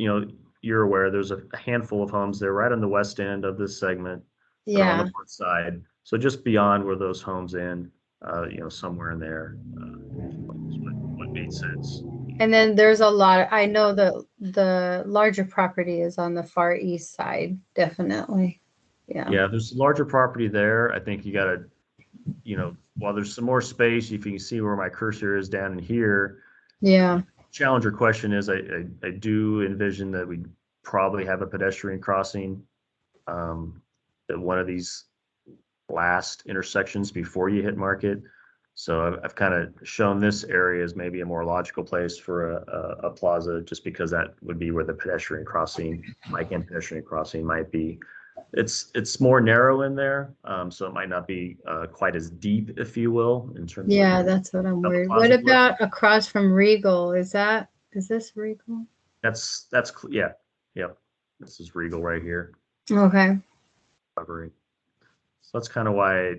you're aware there's a handful of homes there right on the west end of this segment, but on the Yeah. north side. So just beyond where those homes end, somewhere in there, is what made sense. And then there's a lot, I know the larger property is on the far east side, definitely. Yeah. Yeah, there's a larger property there. I think you gotta, while there's some more space, if you can see where my cursor is down in here, Yeah. challenger question is I do envision that we probably have a pedestrian crossing at one of these last intersections before you hit Market. So I've kind of shown this area as maybe a more logical place for a plaza, just because that would be where the pedestrian crossing, bike and pedestrian crossing might be. It's more narrow in there, so it might not be quite as deep, if you will, in terms of Yeah, that's what I'm how the worried. plaza What looks. about across from Regal? Is this Regal? Yeah, yep. This is Regal right here. Okay. Covering. So that's kind of why I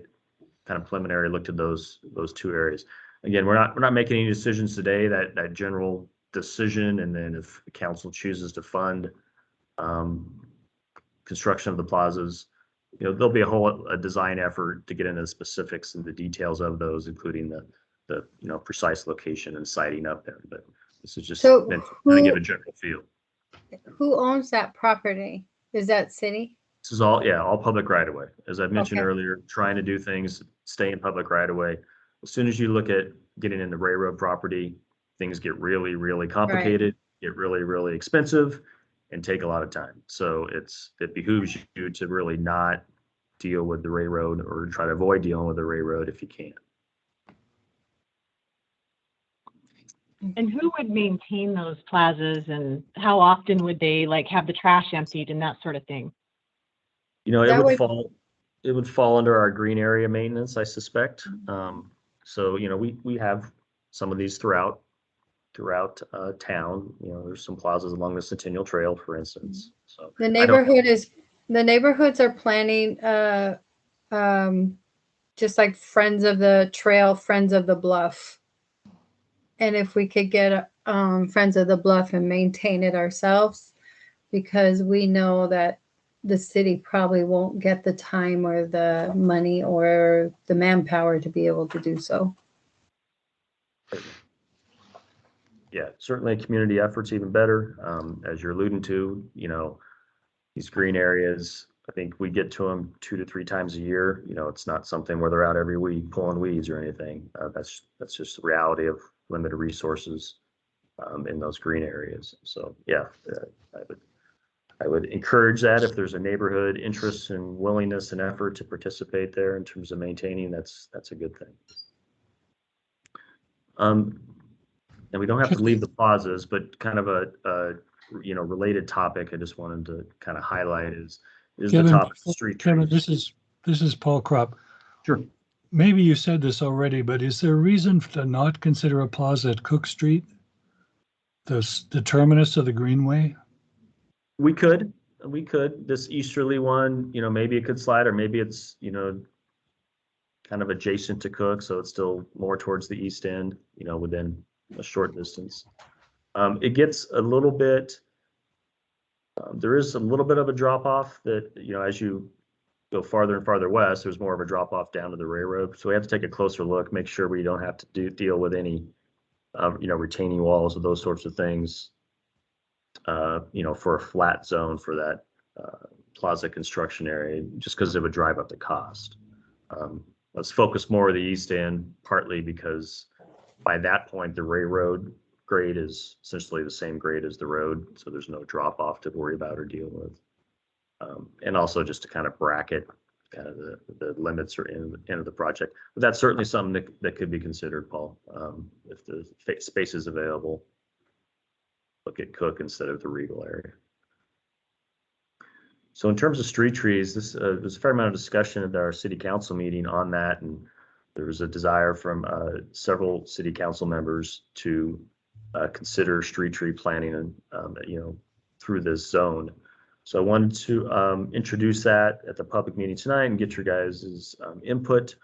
kind of preliminary looked at those two areas. Again, we're not making any decisions today. That general decision, and then if the council chooses to fund construction of the plazas, there'll be a design effort to get into the specifics and the details of those, including the precise location and siting up there. But this is just So meant to kind of give who a general feel. who owns that property? Is that city? This is all public right of way. As I mentioned Okay. earlier, trying to do things, stay in public right of way. As soon as you look at getting into railroad property, things get really, really complicated, get really, really expensive, and take a lot of time. So it behooves you to really not deal with the railroad, or try to avoid dealing with the railroad if you can. And who would maintain those plazas, and how often would they like have the trash emptied and that sort of thing? It That would would- fall under our green area maintenance, I suspect. So, we have some of these throughout town. There's some plazas along the Centennial Trail, for instance. So The I don't, neighborhoods are planning just like Friends of the Trail, Friends of the Bluff. And if we could get Friends of the Bluff and maintain it ourselves, because we know that the city probably won't get the time or the money or the manpower to be able to do so. yeah, certainly community efforts even better. As you're alluding to, these green areas, I think we get to them 2 to 3 times a year. It's not something where they're out every week pulling weeds or anything. That's just the reality of limited resources in those green areas. So yeah, I would encourage that if there's a neighborhood interest and willingness and effort to participate there in terms of maintaining, that's a good thing. And we don't have to leave the plazas, but kind of a related topic I just wanted to kind of highlight is the topic of street Kevin, trees. this is Paul Kropp. Sure. Maybe you said this already, but is there a reason to not consider a plaza at Cook Street, the terminus of the Greenway? We could this easterly one, maybe it could slide, or maybe it's kind of adjacent to Cook, so it's still more towards the east end, within a short distance. It gets a little bit, there is a little bit of a drop off that, as you go farther and farther west, there's more of a drop off down to the railroad. So we have to take a closer look, make sure we don't have to deal with any, retaining walls or those sorts of things, for a flat zone for that plaza construction area, just because it would drive up the cost. Let's focus more of the east end, partly because by that point, the railroad grade is essentially the same grade as the road, so there's no drop off to worry about or deal with. And also just to kind of bracket kind of the limits or end of the project. But that's certainly something that could be considered, Paul, if the space is available. Look at Cook instead of the Regal area. So in terms of street trees, this there's a fair amount of discussion at our city council meeting on that, and there was a desire from several city council members to consider street tree planting and through this zone. So I wanted to introduce that at the public meeting tonight and get your guys' input.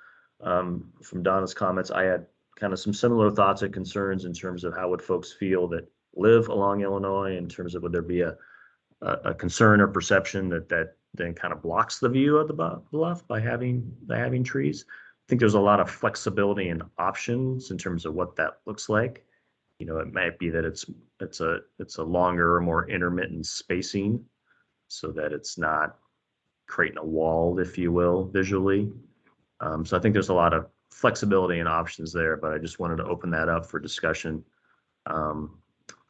From Donna's comments, I had kind of some similar thoughts and concerns in terms of how would folks feel that live along Illinois, in terms of would there be a concern or perception that then kind of blocks the view of the bluff by having trees. I think there's a lot of flexibility and options in terms of what that looks like. It might be that it's a longer or more intermittent spacing, so that it's not creating a wall, if you will, visually. So I think there's a lot of flexibility and options there, but I just wanted to open that up for discussion.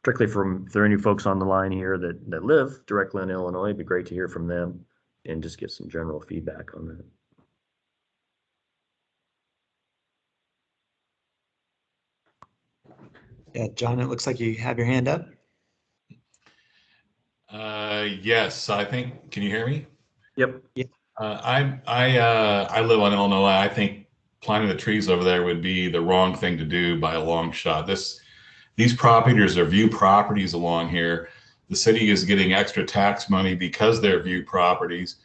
Particularly if there are any folks on the line here that live directly in Illinois, it'd be great to hear from them and just get some general feedback on that. Yeah, John, it looks like you have your hand up. Yes, I think, can you hear me? Yep. I live on Illinois. I think planting the trees over there would be the wrong thing to do by a long shot. These properties are view properties along here. The city is getting extra tax money because they're view properties.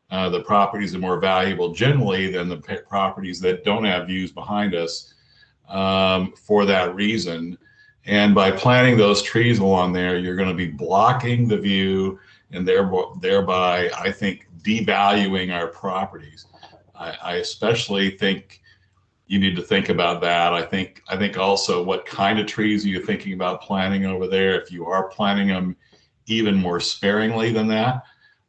The properties are more valuable generally than the properties that don't have views behind us for that reason. And by planting those trees along there, you're going to be blocking the view and thereby, I think, devaluing our properties. I especially think you need to think about that. I think also, what kind of trees are you thinking about planting over there? If you are planting them even more sparingly than that,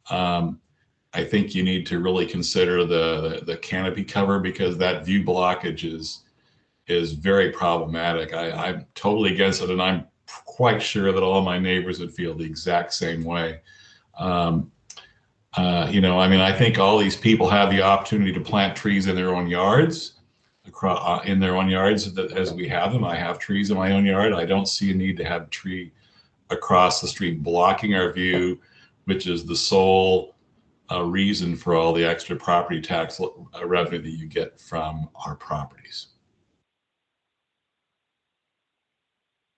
I think you need to really consider the canopy cover, because that view blockage is very problematic. I'm totally against it, and I'm quite sure that all my neighbors would feel the exact same way. I think all these people have the opportunity to plant trees in their own yards, as we have them. I have trees in my own yard. I don't see a need to have a tree across the street blocking our view, which is the sole reason for all the extra property tax revenue that you get from our properties.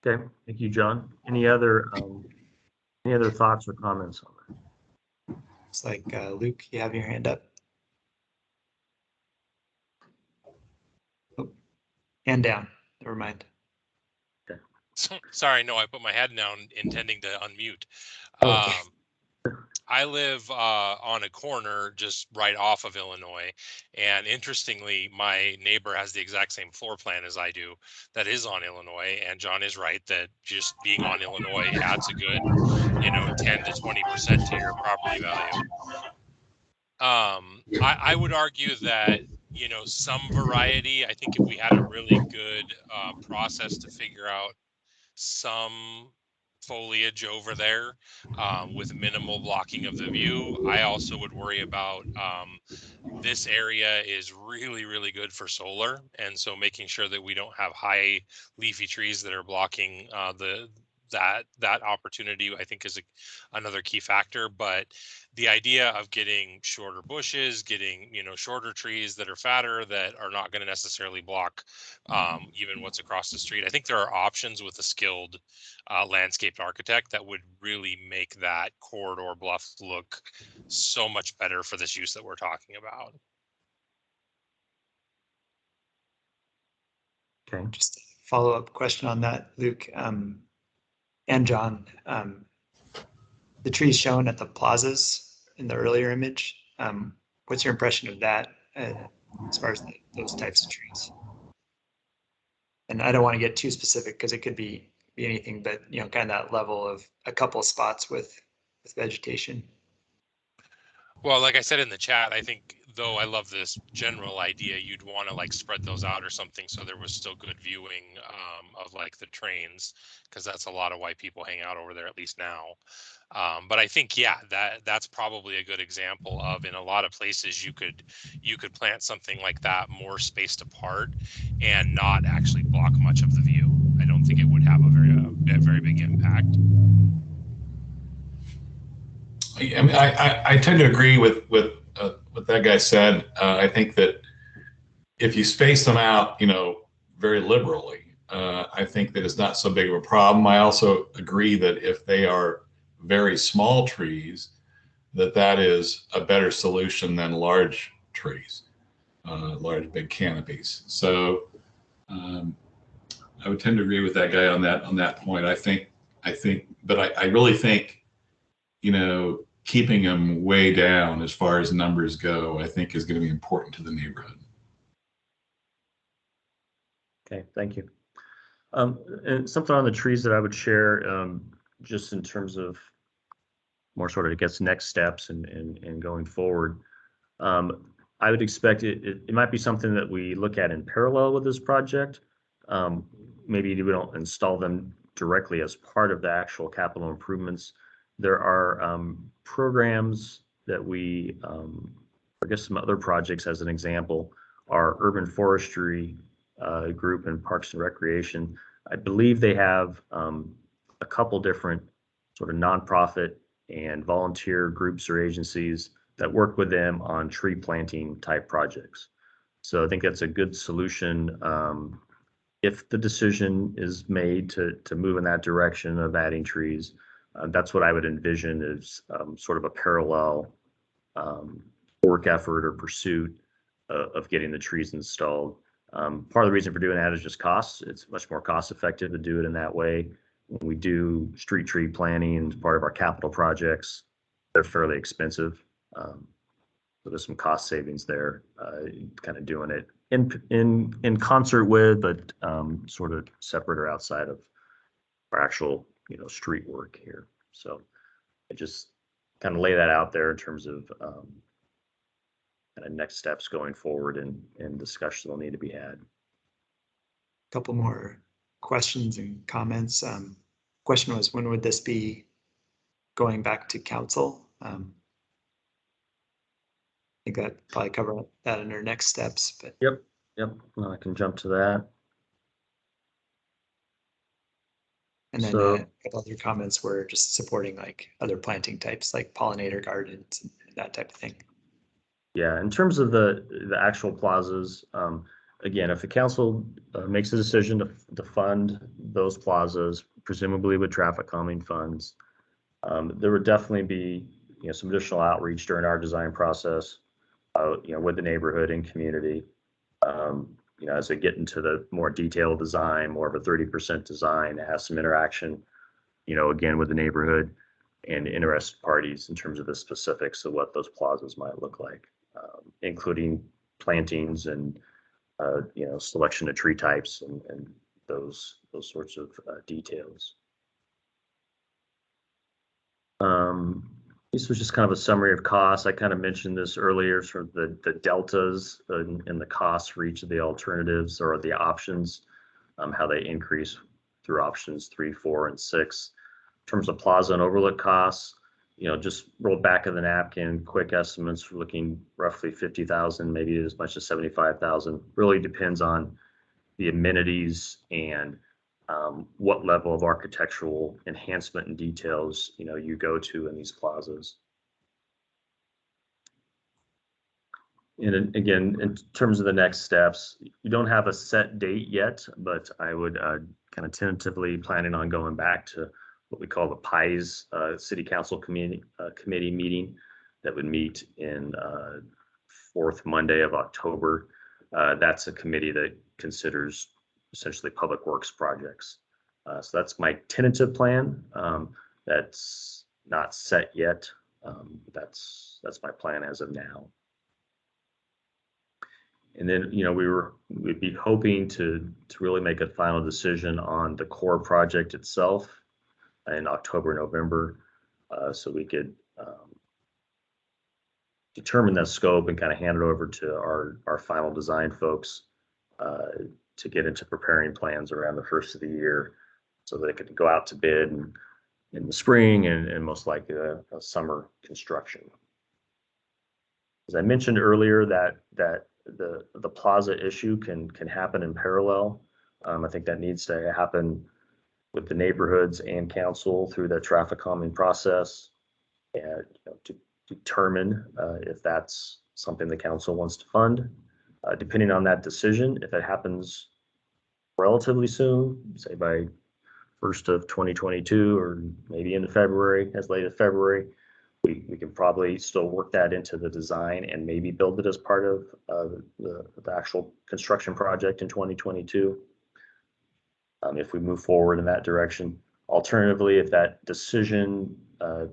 Okay, thank you, John. Any other thoughts or comments on that? It's like Luke, you have your hand up. Oh, hand down. Never mind. Okay. Sorry, no, I put my head down intending to unmute. Okay. I live on a corner just right off of Illinois, and interestingly, my neighbor has the exact same floor plan as I do that is on Illinois, and John is right that just being on Illinois adds a good 10 to 20% to your property value. I would argue that some variety. I think if we had a really good process to figure out some foliage over there with minimal blocking of the view. I also would worry about this area is really, really good for solar. And so making sure that we don't have high leafy trees that are blocking that opportunity, I think, is another key factor. But the idea of getting shorter bushes, getting shorter trees that are fatter, that are not going to necessarily block even what's across the street. I think there are options with a skilled landscaped architect that would really make that corridor bluff look so much better for this use that we're talking about. Okay. Just a follow-up question on that, Luke. And John, the trees shown at the plazas in the earlier image, what's your impression of that as far as those types of trees? And I don't want to get too specific because it could be anything, but kind of that level of a couple of spots with vegetation. Well, like I said in the chat, I think though I love this general idea, you'd want to like spread those out or something so there was still good viewing of like the trains, because that's a lot of why people hang out over there, at least now. But I think, yeah, that's probably a good example of, in a lot of places you could plant something like that more spaced apart and not actually block much of the view. I don't think it would have a very big impact. I mean, I tend to agree with what that guy said. I think that if you space them out, very liberally, I think that it's not so big of a problem. I also agree that if they are very small trees, that is a better solution than large trees, large big canopies. So I would tend to agree with that guy on that point. But I really think, keeping them way down as far as numbers go, I think is going to be important to the neighborhood. Okay, thank you. And something on the trees that I would share, just in terms of more sort of, I guess, next steps and going forward. I would expect it might be something that we look at in parallel with this project. Maybe we don't install them directly as part of the actual capital improvements. There are programs that we, I guess some other projects as an example, are urban forestry group in Parks and Recreation. I believe they have a couple different sort of nonprofit and volunteer groups or agencies that work with them on tree planting type projects. So I think that's a good solution if the decision is made to move in that direction of adding trees. That's what I would envision as sort of a parallel work effort or pursuit of getting the trees installed. Part of the reason for doing that is just costs. It's much more cost effective to do it in that way. When we do street tree planting as part of our capital projects, they're fairly expensive. So there's some cost savings there, kind of doing it in concert with, but sort of separate or outside of our actual, street work here. So I just kind of lay that out there in terms of kind of next steps going forward and discussions will need to be had. Couple more questions and comments. Question was, when would this be going back to council? I think that probably cover that under next steps, but. Yep. Well, I can jump to that. And then So- a couple other comments were just supporting like other planting types, like pollinator gardens and that type of thing. Yeah, in terms of the actual plazas, again, if the council makes a decision to fund those plazas, presumably with traffic calming funds, there would definitely be some additional outreach during our design process, with the neighborhood and community. As we get into the more detailed design, more of a 30% design, it has some interaction, again with the neighborhood and interested parties in terms of the specifics of what those plazas might look like, including plantings and selection of tree types and those sorts of details. This was just kind of a summary of costs. I kind of mentioned this earlier, sort of the deltas and the costs for each of the alternatives or the options, how they increase through options 3, 4, and 6. In terms of plaza and overlook costs, just roll back of the napkin, quick estimates, we're looking roughly 50,000, maybe as much as 75,000. Really depends on the amenities and what level of architectural enhancement and details you go to in these plazas. And again, in terms of the next steps, you don't have a set date yet, but I would kind of tentatively planning on going back to what we call the PIES City Council Committee meeting that would meet in fourth Monday of October. That's a committee that considers essentially public works projects. So that's my tentative plan. That's not set yet. That's my plan as of now. And then, we'd be hoping to really make a final decision on the core project itself in October, November, so we could determine that scope and kind of hand it over to our final design folks to get into preparing plans around the first of the year, so they could go out to bid in the spring and most likely a summer construction. As I mentioned earlier, that the plaza issue can happen in parallel. I think that needs to happen with the neighborhoods and council through the traffic calming process, and to determine if that's something the council wants to fund. Depending on that decision, if it happens relatively soon, say by 1st of 2022 or maybe into February, as late as February, we can probably still work that into the design and maybe build it as part of the actual construction project in 2022. If we move forward in that direction. Alternatively, if that decision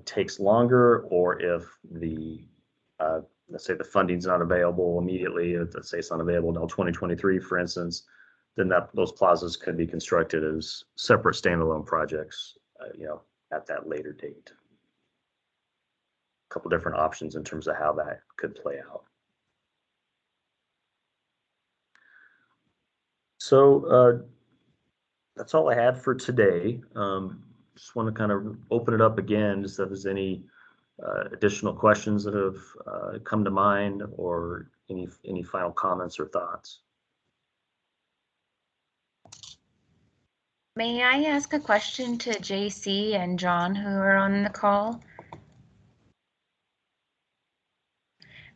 takes longer, or if let's say the funding's not available immediately, let's say it's not available until 2023, for instance, then those plazas could be constructed as separate standalone projects, at that later date. A couple different options in terms of how that could play out. So that's all I had for today. Just want to kind of open it up again, just if there's any additional questions that have come to mind, or any final comments or thoughts. May I ask a question to JC and John, who are on the call?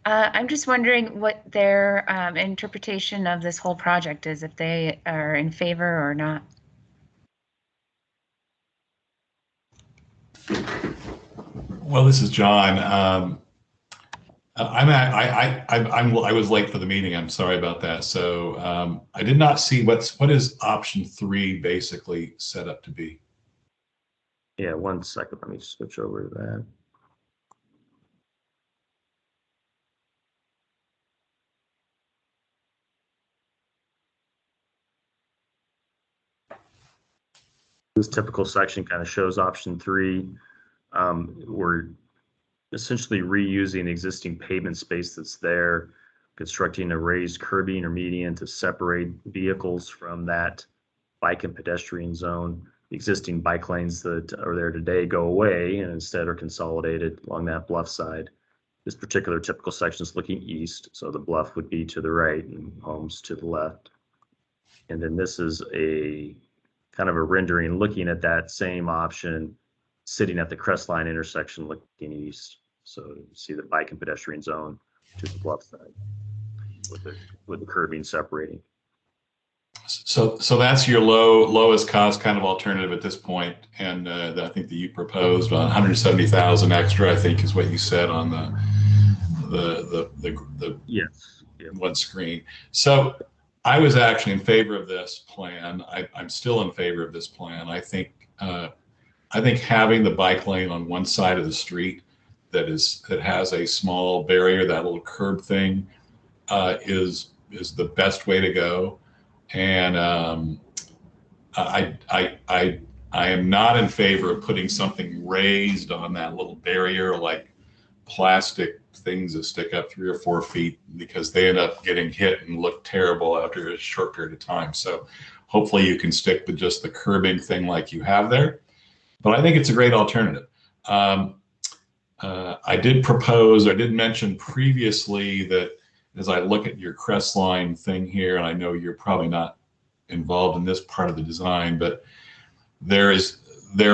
I'm just wondering what their interpretation of this whole project is, if they are in favor or not. Well, this is John. I was late for the meeting. I'm sorry about that. So I did not see what is option 3 basically set up to be. Yeah, 1 second. Let me switch over to that. This typical section kind of shows option 3. We're essentially reusing existing pavement space that's there, constructing a raised curbing or median to separate vehicles from that bike and pedestrian zone. The existing bike lanes that are there today go away and instead are consolidated along that bluff side. This particular typical section is looking east, so the bluff would be to the right and homes to the left. And then this is a kind of a rendering looking at that same option sitting at the Crestline intersection looking east. So you see the bike and pedestrian zone to the bluff side with the curbing separating. So that's your lowest cost kind of alternative at this point, and I think that you proposed 170,000 extra, I think is what you said on the yes, one screen. So I was actually in favor of this plan. I'm still in favor of this plan. I think having the bike lane on one side of the street that has a small barrier, that little curb thing, is the best way to go. And I am not in favor of putting something raised on that little barrier, like plastic things that stick up 3 or 4 feet, because they end up getting hit and look terrible after a short period of time. So hopefully you can stick with just the curbing thing like you have there. But I think it's a great alternative. I did mention previously that as I look at your Crestline thing here, and I know you're probably not involved in this part of the design, but there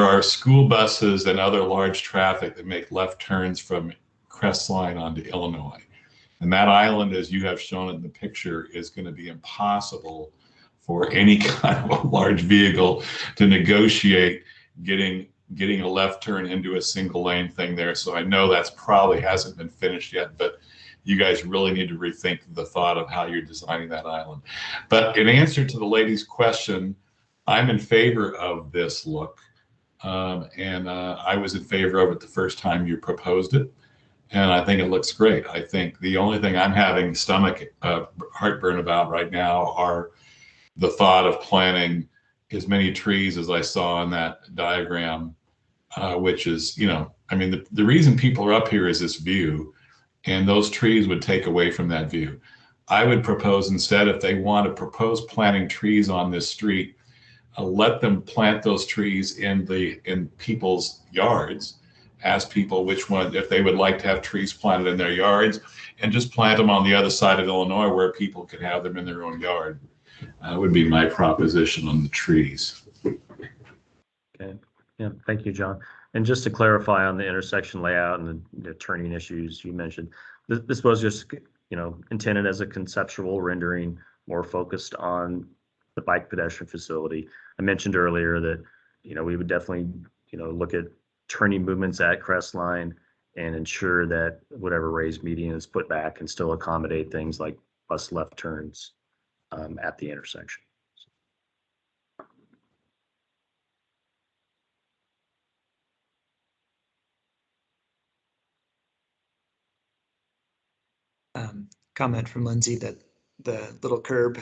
are school buses and other large traffic that make left turns from Crestline onto Illinois. And that island, as you have shown in the picture, is going to be impossible for any kind of a large vehicle to negotiate getting a left turn into a single lane thing there. So I know that's probably hasn't been finished yet, but you guys really need to rethink the thought of how you're designing that island. But in answer to the lady's question, I'm in favor of this look. And I was in favor of it the first time you proposed it. And I think it looks great. I think the only thing I'm having stomach heartburn about right now are the thought of planting as many trees as I saw in that diagram, which is, I mean, the reason people are up here is this view. and those trees would take away from that view. I would propose instead, if they want to propose planting trees on this street, let them plant those trees in people's yards. Ask people which one, if they would like to have trees planted in their yards, and just plant them on the other side of Illinois where people could have them in their own yard. Would be my proposition on the trees. Okay, yeah, thank you, John. And just to clarify on the intersection layout and the turning issues you mentioned, this was just, intended as a conceptual rendering, more focused on the bike pedestrian facility. I mentioned earlier that, we would definitely, look at turning movements at Crestline and ensure that whatever raised median is put back and still accommodate things like bus left turns at the intersection. Comment from Lindsay that the little curb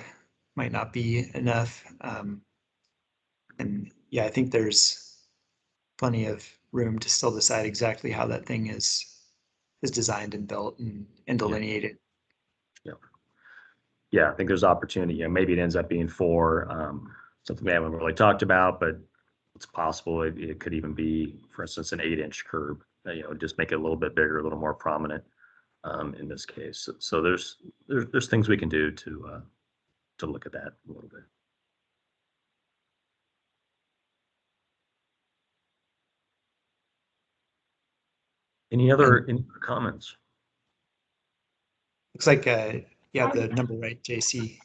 might not be enough. And yeah, I think there's plenty of room to still decide exactly how that thing is designed and built and delineated. Yeah, I think there's opportunity. Maybe it ends up being 4, something we haven't really talked about, but it's possible it could even be, for instance, an 8-inch curb. Just make it a little bit bigger, a little more prominent in this case. So there's things we can do to look at that a little bit. Any other comments? Looks like you have the number right, JC.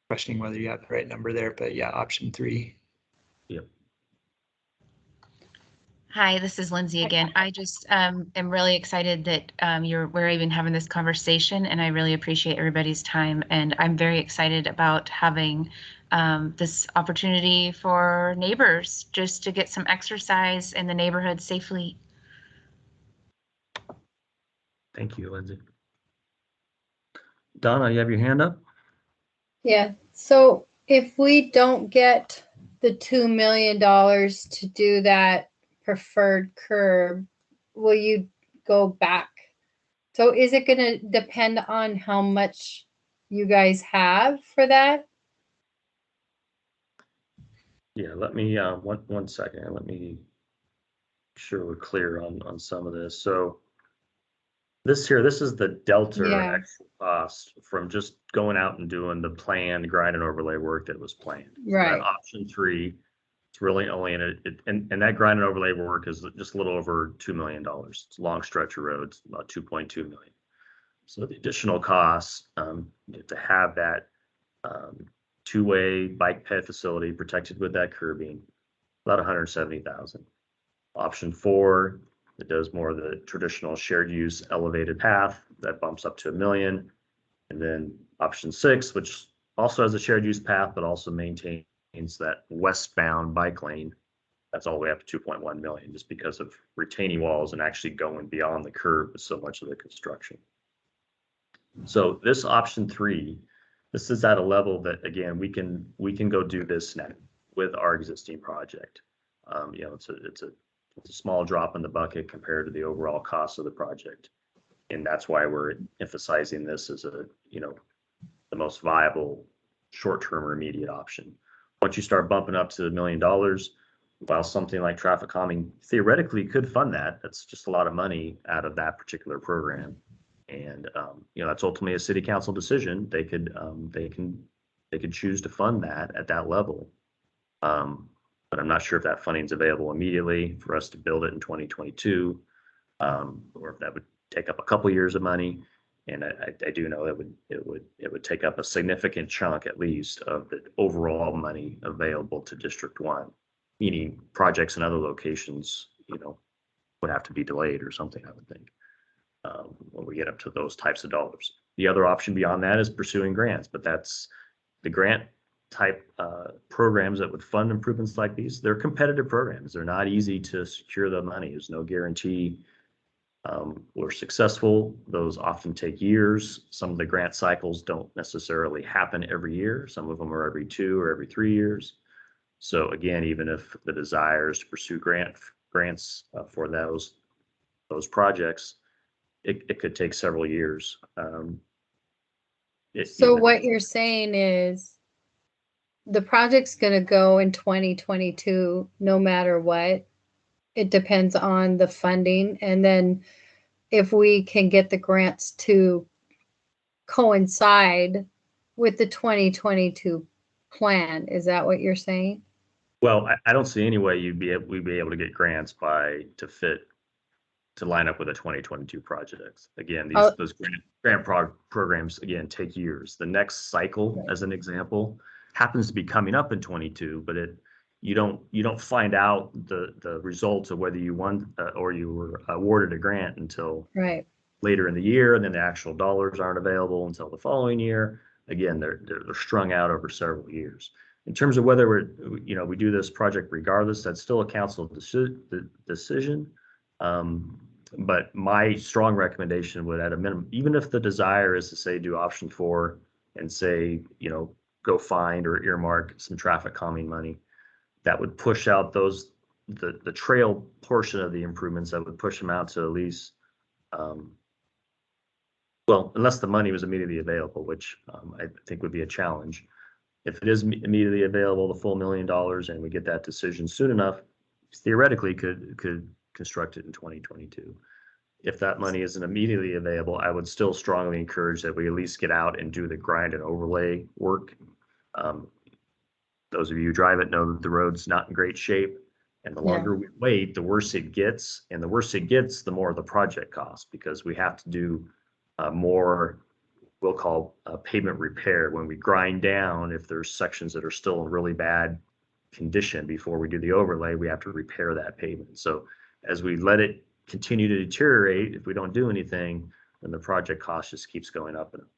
Questioning whether you have the right number there, but yeah, option 3. Yep. Hi, this is Lindsay again. I just am really excited that we're even having this conversation, and I really appreciate everybody's time. And I'm very excited about having this opportunity for neighbors just to get some exercise in the neighborhood safely. Thank you, Lindsay. Donna, you have your hand up? Yeah, so if we don't get the $2 million to do that preferred curb, will you go back? So is it going to depend on how much you guys have for that? Yeah, let me, one second, let me make sure we're clear on some of this. So this is the delta actual cost from just going out and doing the planned grind and overlay work that was planned. Right. So that option 3, it's really only and that grind and overlay work is just a little over $2 million. It's a long stretch of roads, about 2.2 million. So the additional costs to have that 2-way bike ped facility protected with that curbing, about 170,000. Option 4, it does more of the traditional shared use elevated path that bumps up to $1 million. And then option 6, which also has a shared use path, but also maintains that westbound bike lane. That's all the way up to 2.1 million, just because of retaining walls and actually going beyond the curb with so much of the construction. So this option 3, this is at a level that, again, we can go do this now with our existing project. It's a small drop in the bucket compared to the overall cost of the project. And that's why we're emphasizing this as the most viable short-term or immediate option. Once you start bumping up to $1 million, while something like traffic calming theoretically could fund that, that's just a lot of money out of that particular program. And that's ultimately a city council decision. They could choose to fund that at that level. But I'm not sure if that funding is available immediately for us to build it in 2022, or if that would take up a couple years of money. And I do know that it would take up a significant chunk, at least, of the overall money available to District 1, meaning projects in other locations, would have to be delayed or something, I would think, when we get up to those types of dollars. The other option beyond that is pursuing grants, but that's the grant type programs that would fund improvements like these. They're competitive programs. They're not easy to secure the money. There's no guarantee we're successful. Those often take years. Some of the grant cycles don't necessarily happen every year. Some of them are every 2 or every 3 years. So again, even if the desire is to pursue grants for those projects, it could take several years. So even- what you're saying is the project's gonna go in 2022, no matter what. It depends on the funding, and then if we can get the grants to coincide with the 2022 plan, is that what you're saying? Well, I don't see any way we'd be able to get grants to line up with the 2022 projects. Again, Oh. those programs, again, take years. The next cycle, as an example, happens to be coming up in 22, but you don't find out the results of whether you won or you were awarded a grant until Right. later in the year, and then the actual dollars aren't available until the following year. Again, they're strung out over several years. In terms of whether we do this project regardless, that's still a council decision. But my strong recommendation would, at a minimum, even if the desire is to say do option 4 and say, go find or earmark some traffic calming money, that would push out the trail portion of the improvements, that would push them out to at least, well, unless the money was immediately available, which I think would be a challenge. If it is immediately available, the full $1 million, and we get that decision soon enough, theoretically could construct it in 2022. If that money isn't immediately available, I would still strongly encourage that we at least get out and do the grind and overlay work. Those of you who drive it know that the road's not in great shape, and the longer we wait, the worse it gets. And the worse it gets, the more the project costs, because we have to do more, we'll call pavement repair. When we grind down, if there's sections that are still in really bad condition before we do the overlay, we have to repair that pavement. So as we let it continue to deteriorate, if we don't do anything, then the project cost just keeps going up and up.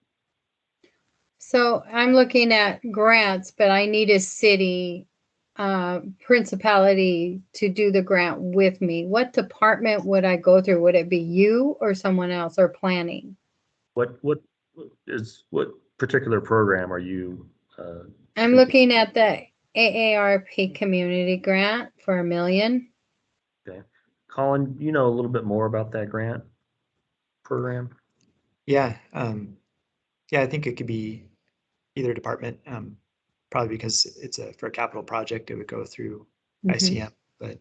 So I'm looking at grants, but I need a city principality to do the grant with me. What department would I go through? Would it be you or someone else, or planning? What particular program are you? I'm looking at the AARP community grant for $1 million. Okay. Colin, you know a little bit more about that grant program? Yeah. I think it could be either department, probably because it's for a capital project, it would go through ICM, but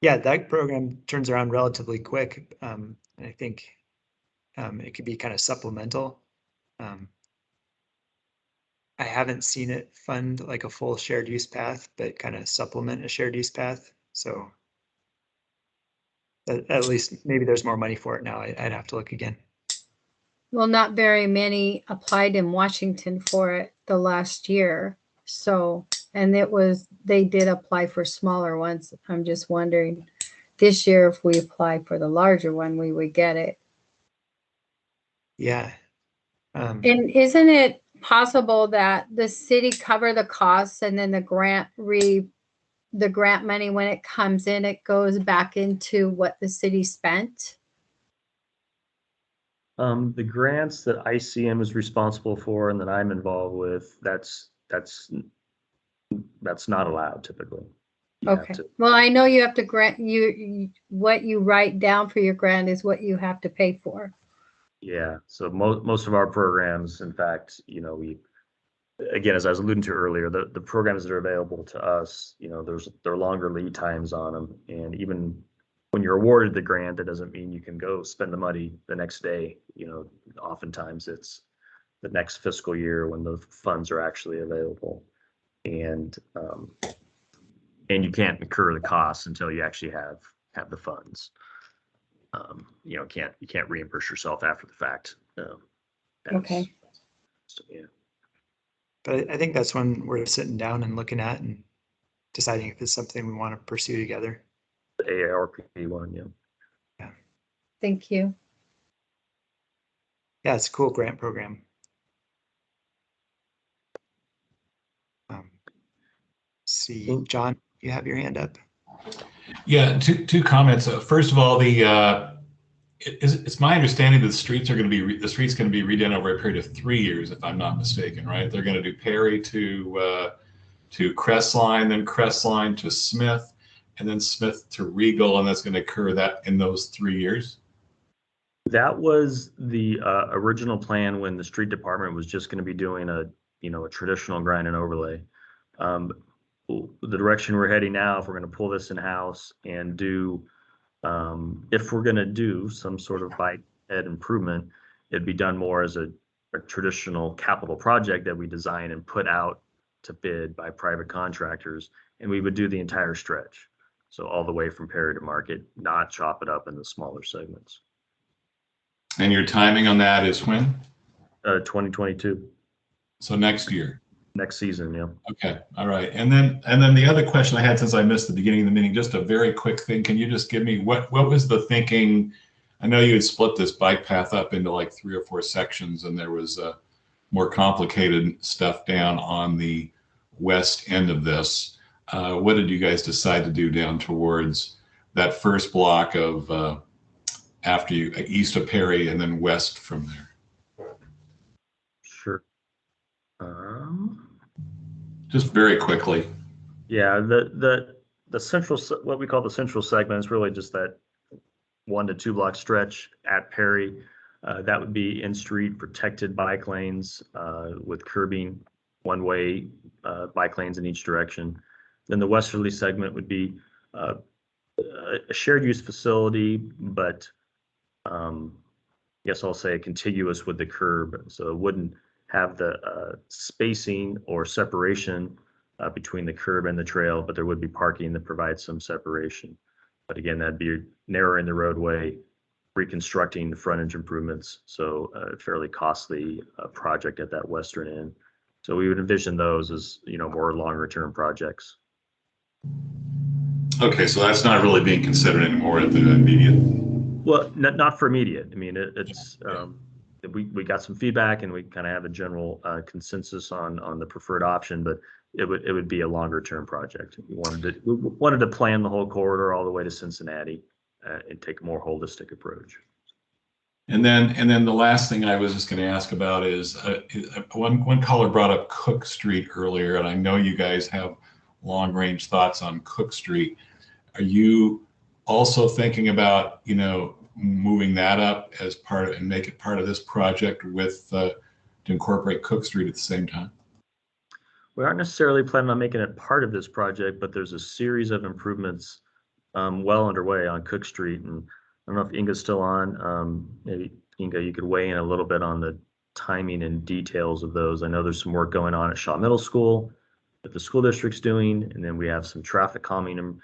yeah, that program turns around relatively quick. And I think it could be kind of supplemental. I haven't seen it fund like a full shared use path, but kind of supplement a shared use path. So at least maybe there's more money for it now. I'd have to look again. Well, not very many applied in Washington for it the last year. So, and they did apply for smaller ones. I'm just wondering this year, if we apply for the larger one, we would get it. Yeah. And isn't it possible that the city cover the costs, and then the grant money, when it comes in, it goes back into what the city spent? The grants that ICM is responsible for and that I'm involved with, that's not allowed typically. Okay. Well, I know you have to grant what you write down for your grant is what you have to pay for. Yeah. So most of our programs, in fact, we, again, as I was alluding to earlier, the programs that are available to us, there are longer lead times on them, and even when you're awarded the grant, that doesn't mean you can go spend the money the next day. Oftentimes it's the next fiscal year when the funds are actually available, and you can't incur the costs until you actually have the funds. You can't reimburse yourself after the fact. Okay. So, yeah. But I think that's when we're sitting down and looking at and deciding if it's something we want to pursue together. The AARP one, yeah. Thank you. Yeah, it's a cool grant program. See, John, you have your hand up. Yeah, two comments. First of all, it's my understanding that the street's going to be redone over a period of 3 years, if I'm not mistaken, right? They're going to do Perry to Crestline, then Crestline to Smith. and then Smith to Regal, and that's going to occur that in those 3 years? That was the original plan when the street department was just going to be doing a traditional grind and overlay. The direction we're heading now, if we're going to pull this in-house and do, if we're going to do some sort of bike ed improvement, it'd be done more as a traditional capital project that we design and put out to bid by private contractors, and we would do the entire stretch. So all the way from Perry to Market, not chop it up into smaller segments. And your timing on that is when? 2022, So next year. next season, yeah. Okay, all right. And then the other question I had, since I missed the beginning of the meeting, just a very quick thing. Can you just give me what was the thinking? I know you had split this bike path up into like 3 or 4 sections, and there was more complicated stuff down on the west end of this. What did you guys decide to do down towards that first block of after you east of Perry and then west from there? Sure. Just very quickly. Yeah, the central, what we call the central segment is really just that 1 to 2 block stretch at Perry. That would be in-street protected bike lanes with curbing, one-way bike lanes in each direction. Then the westerly segment would be a shared use facility, but yes, I'll say contiguous with the curb. So it wouldn't have the spacing or separation between the curb and the trail, but there would be parking that provides some separation. But again, that'd be narrowing the roadway, reconstructing the frontage improvements. So a fairly costly project at that western end. So we would envision those as, more longer term projects. Okay, so that's not really being considered anymore at the immediate. Well, not for immediate. I mean, it's we got some feedback and we kind of have a general consensus on the preferred option, but it would be a longer term project. We wanted to plan the whole corridor all the way to Cincinnati and take a more holistic approach. And then the last thing I was just going to ask about is one caller brought up Cook Street earlier, and I know you guys have long range thoughts on Cook Street. Are you also thinking about moving that up as part of, and make it part of this project with to incorporate Cook Street at the same time? We aren't necessarily planning on making it part of this project, but there's a series of improvements well underway on Cook Street. And I don't know if Inga's still on. Maybe Inga, you could weigh in a little bit on the timing and details of those. I know there's some work going on at Shaw Middle School that the school district's doing, and then we have some traffic calming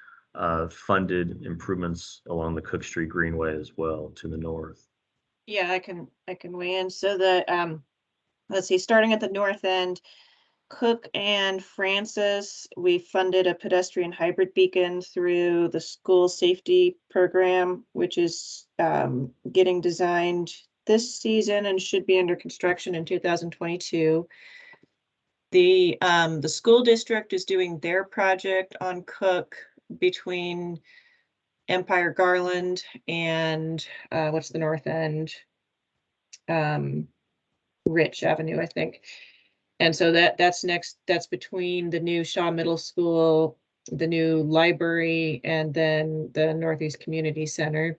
funded improvements along the Cook Street Greenway as well to the north. Yeah, I can weigh in. So let's see, starting at the north end, Cook and Francis, we funded a pedestrian hybrid beacon through the school safety program, which is getting designed this season and should be under construction in 2022. The school district is doing their project on Cook between Empire Garland and what's the north end? Rich Avenue, I think. And so that's next, that's between the new Shaw Middle School, the new library, and then the Northeast Community Center.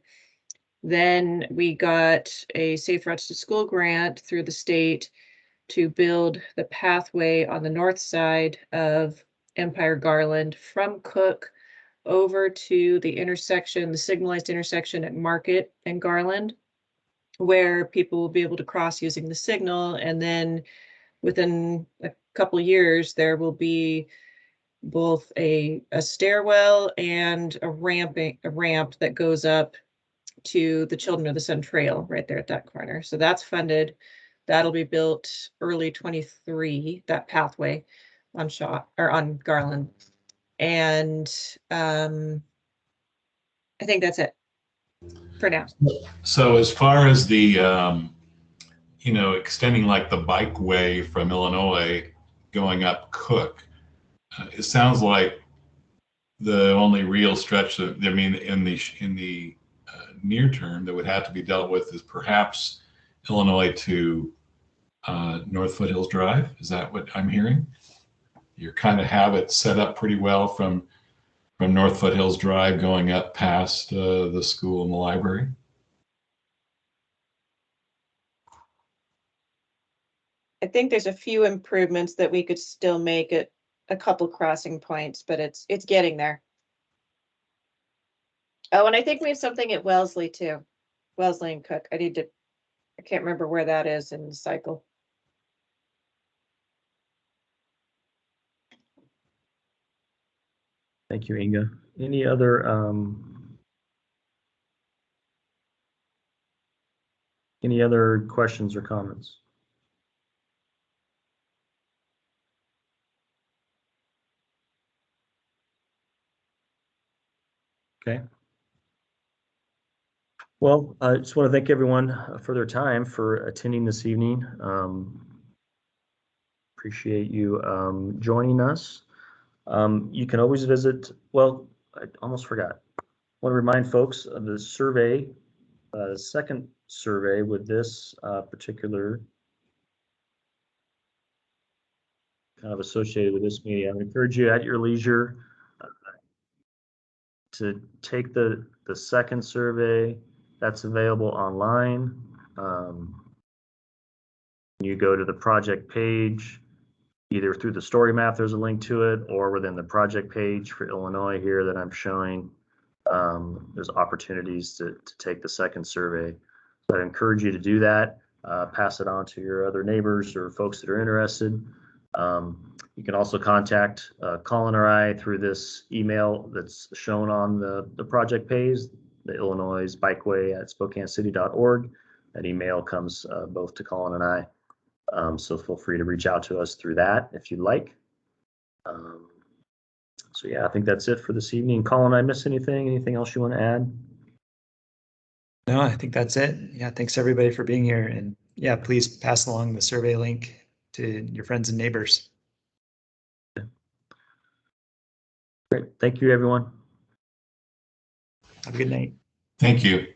Then we got a Safe Routes to School grant through the state to build the pathway on the north side of Empire Garland from Cook over to the intersection, the signalized intersection at Market and Garland, where people will be able to cross using the signal. And then within a couple of years, there will be both a stairwell and a ramp that goes up to the Children of the Sun Trail right there at that corner. So that's funded. That'll be built early 23, that pathway on on Garland. And I think that's it for now. So as far as the extending like the bikeway from Illinois going up Cook, it sounds like the only real stretch that, I mean, in the near term that would have to be dealt with is perhaps Illinois to North Foothills Drive. Is that what I'm hearing? You kind of have it set up pretty well from from North Foothills Drive going up past the school and the library. I think there's a few improvements that we could still make at a couple crossing points, but it's getting there. Oh, and I think we have something at Wellesley too. Wellesley and Cook. I can't remember where that is in the cycle. Thank you, Inga. Any other questions or comments? Okay. Well, I just want to thank everyone for their time, for attending this evening. Appreciate you joining us. You can always visit, well, I almost forgot. I want to remind folks of the survey, second survey with this particular kind of associated with this meeting. I would encourage you at your leisure to take the second survey that's available online. You go to the project page, either through the story map, there's a link to it, or within the project page for Illinois here that I'm showing. There's opportunities to take the second survey. So I encourage you to do that. Pass it on to your other neighbors or folks that are interested. You can also contact Colin or I through this email that's shown on the project page, the Illinois Bikeway at SpokaneCity.org. That email comes both to Colin and I. So feel free to reach out to us through that if you'd like. So yeah, I think that's it for this evening. Colin, I miss anything? Anything else you want to add? No, I think that's it. Yeah, thanks everybody for being here. And yeah, please pass along the survey link to your friends and neighbors. Great. Thank you, everyone. Have a good night. Thank you.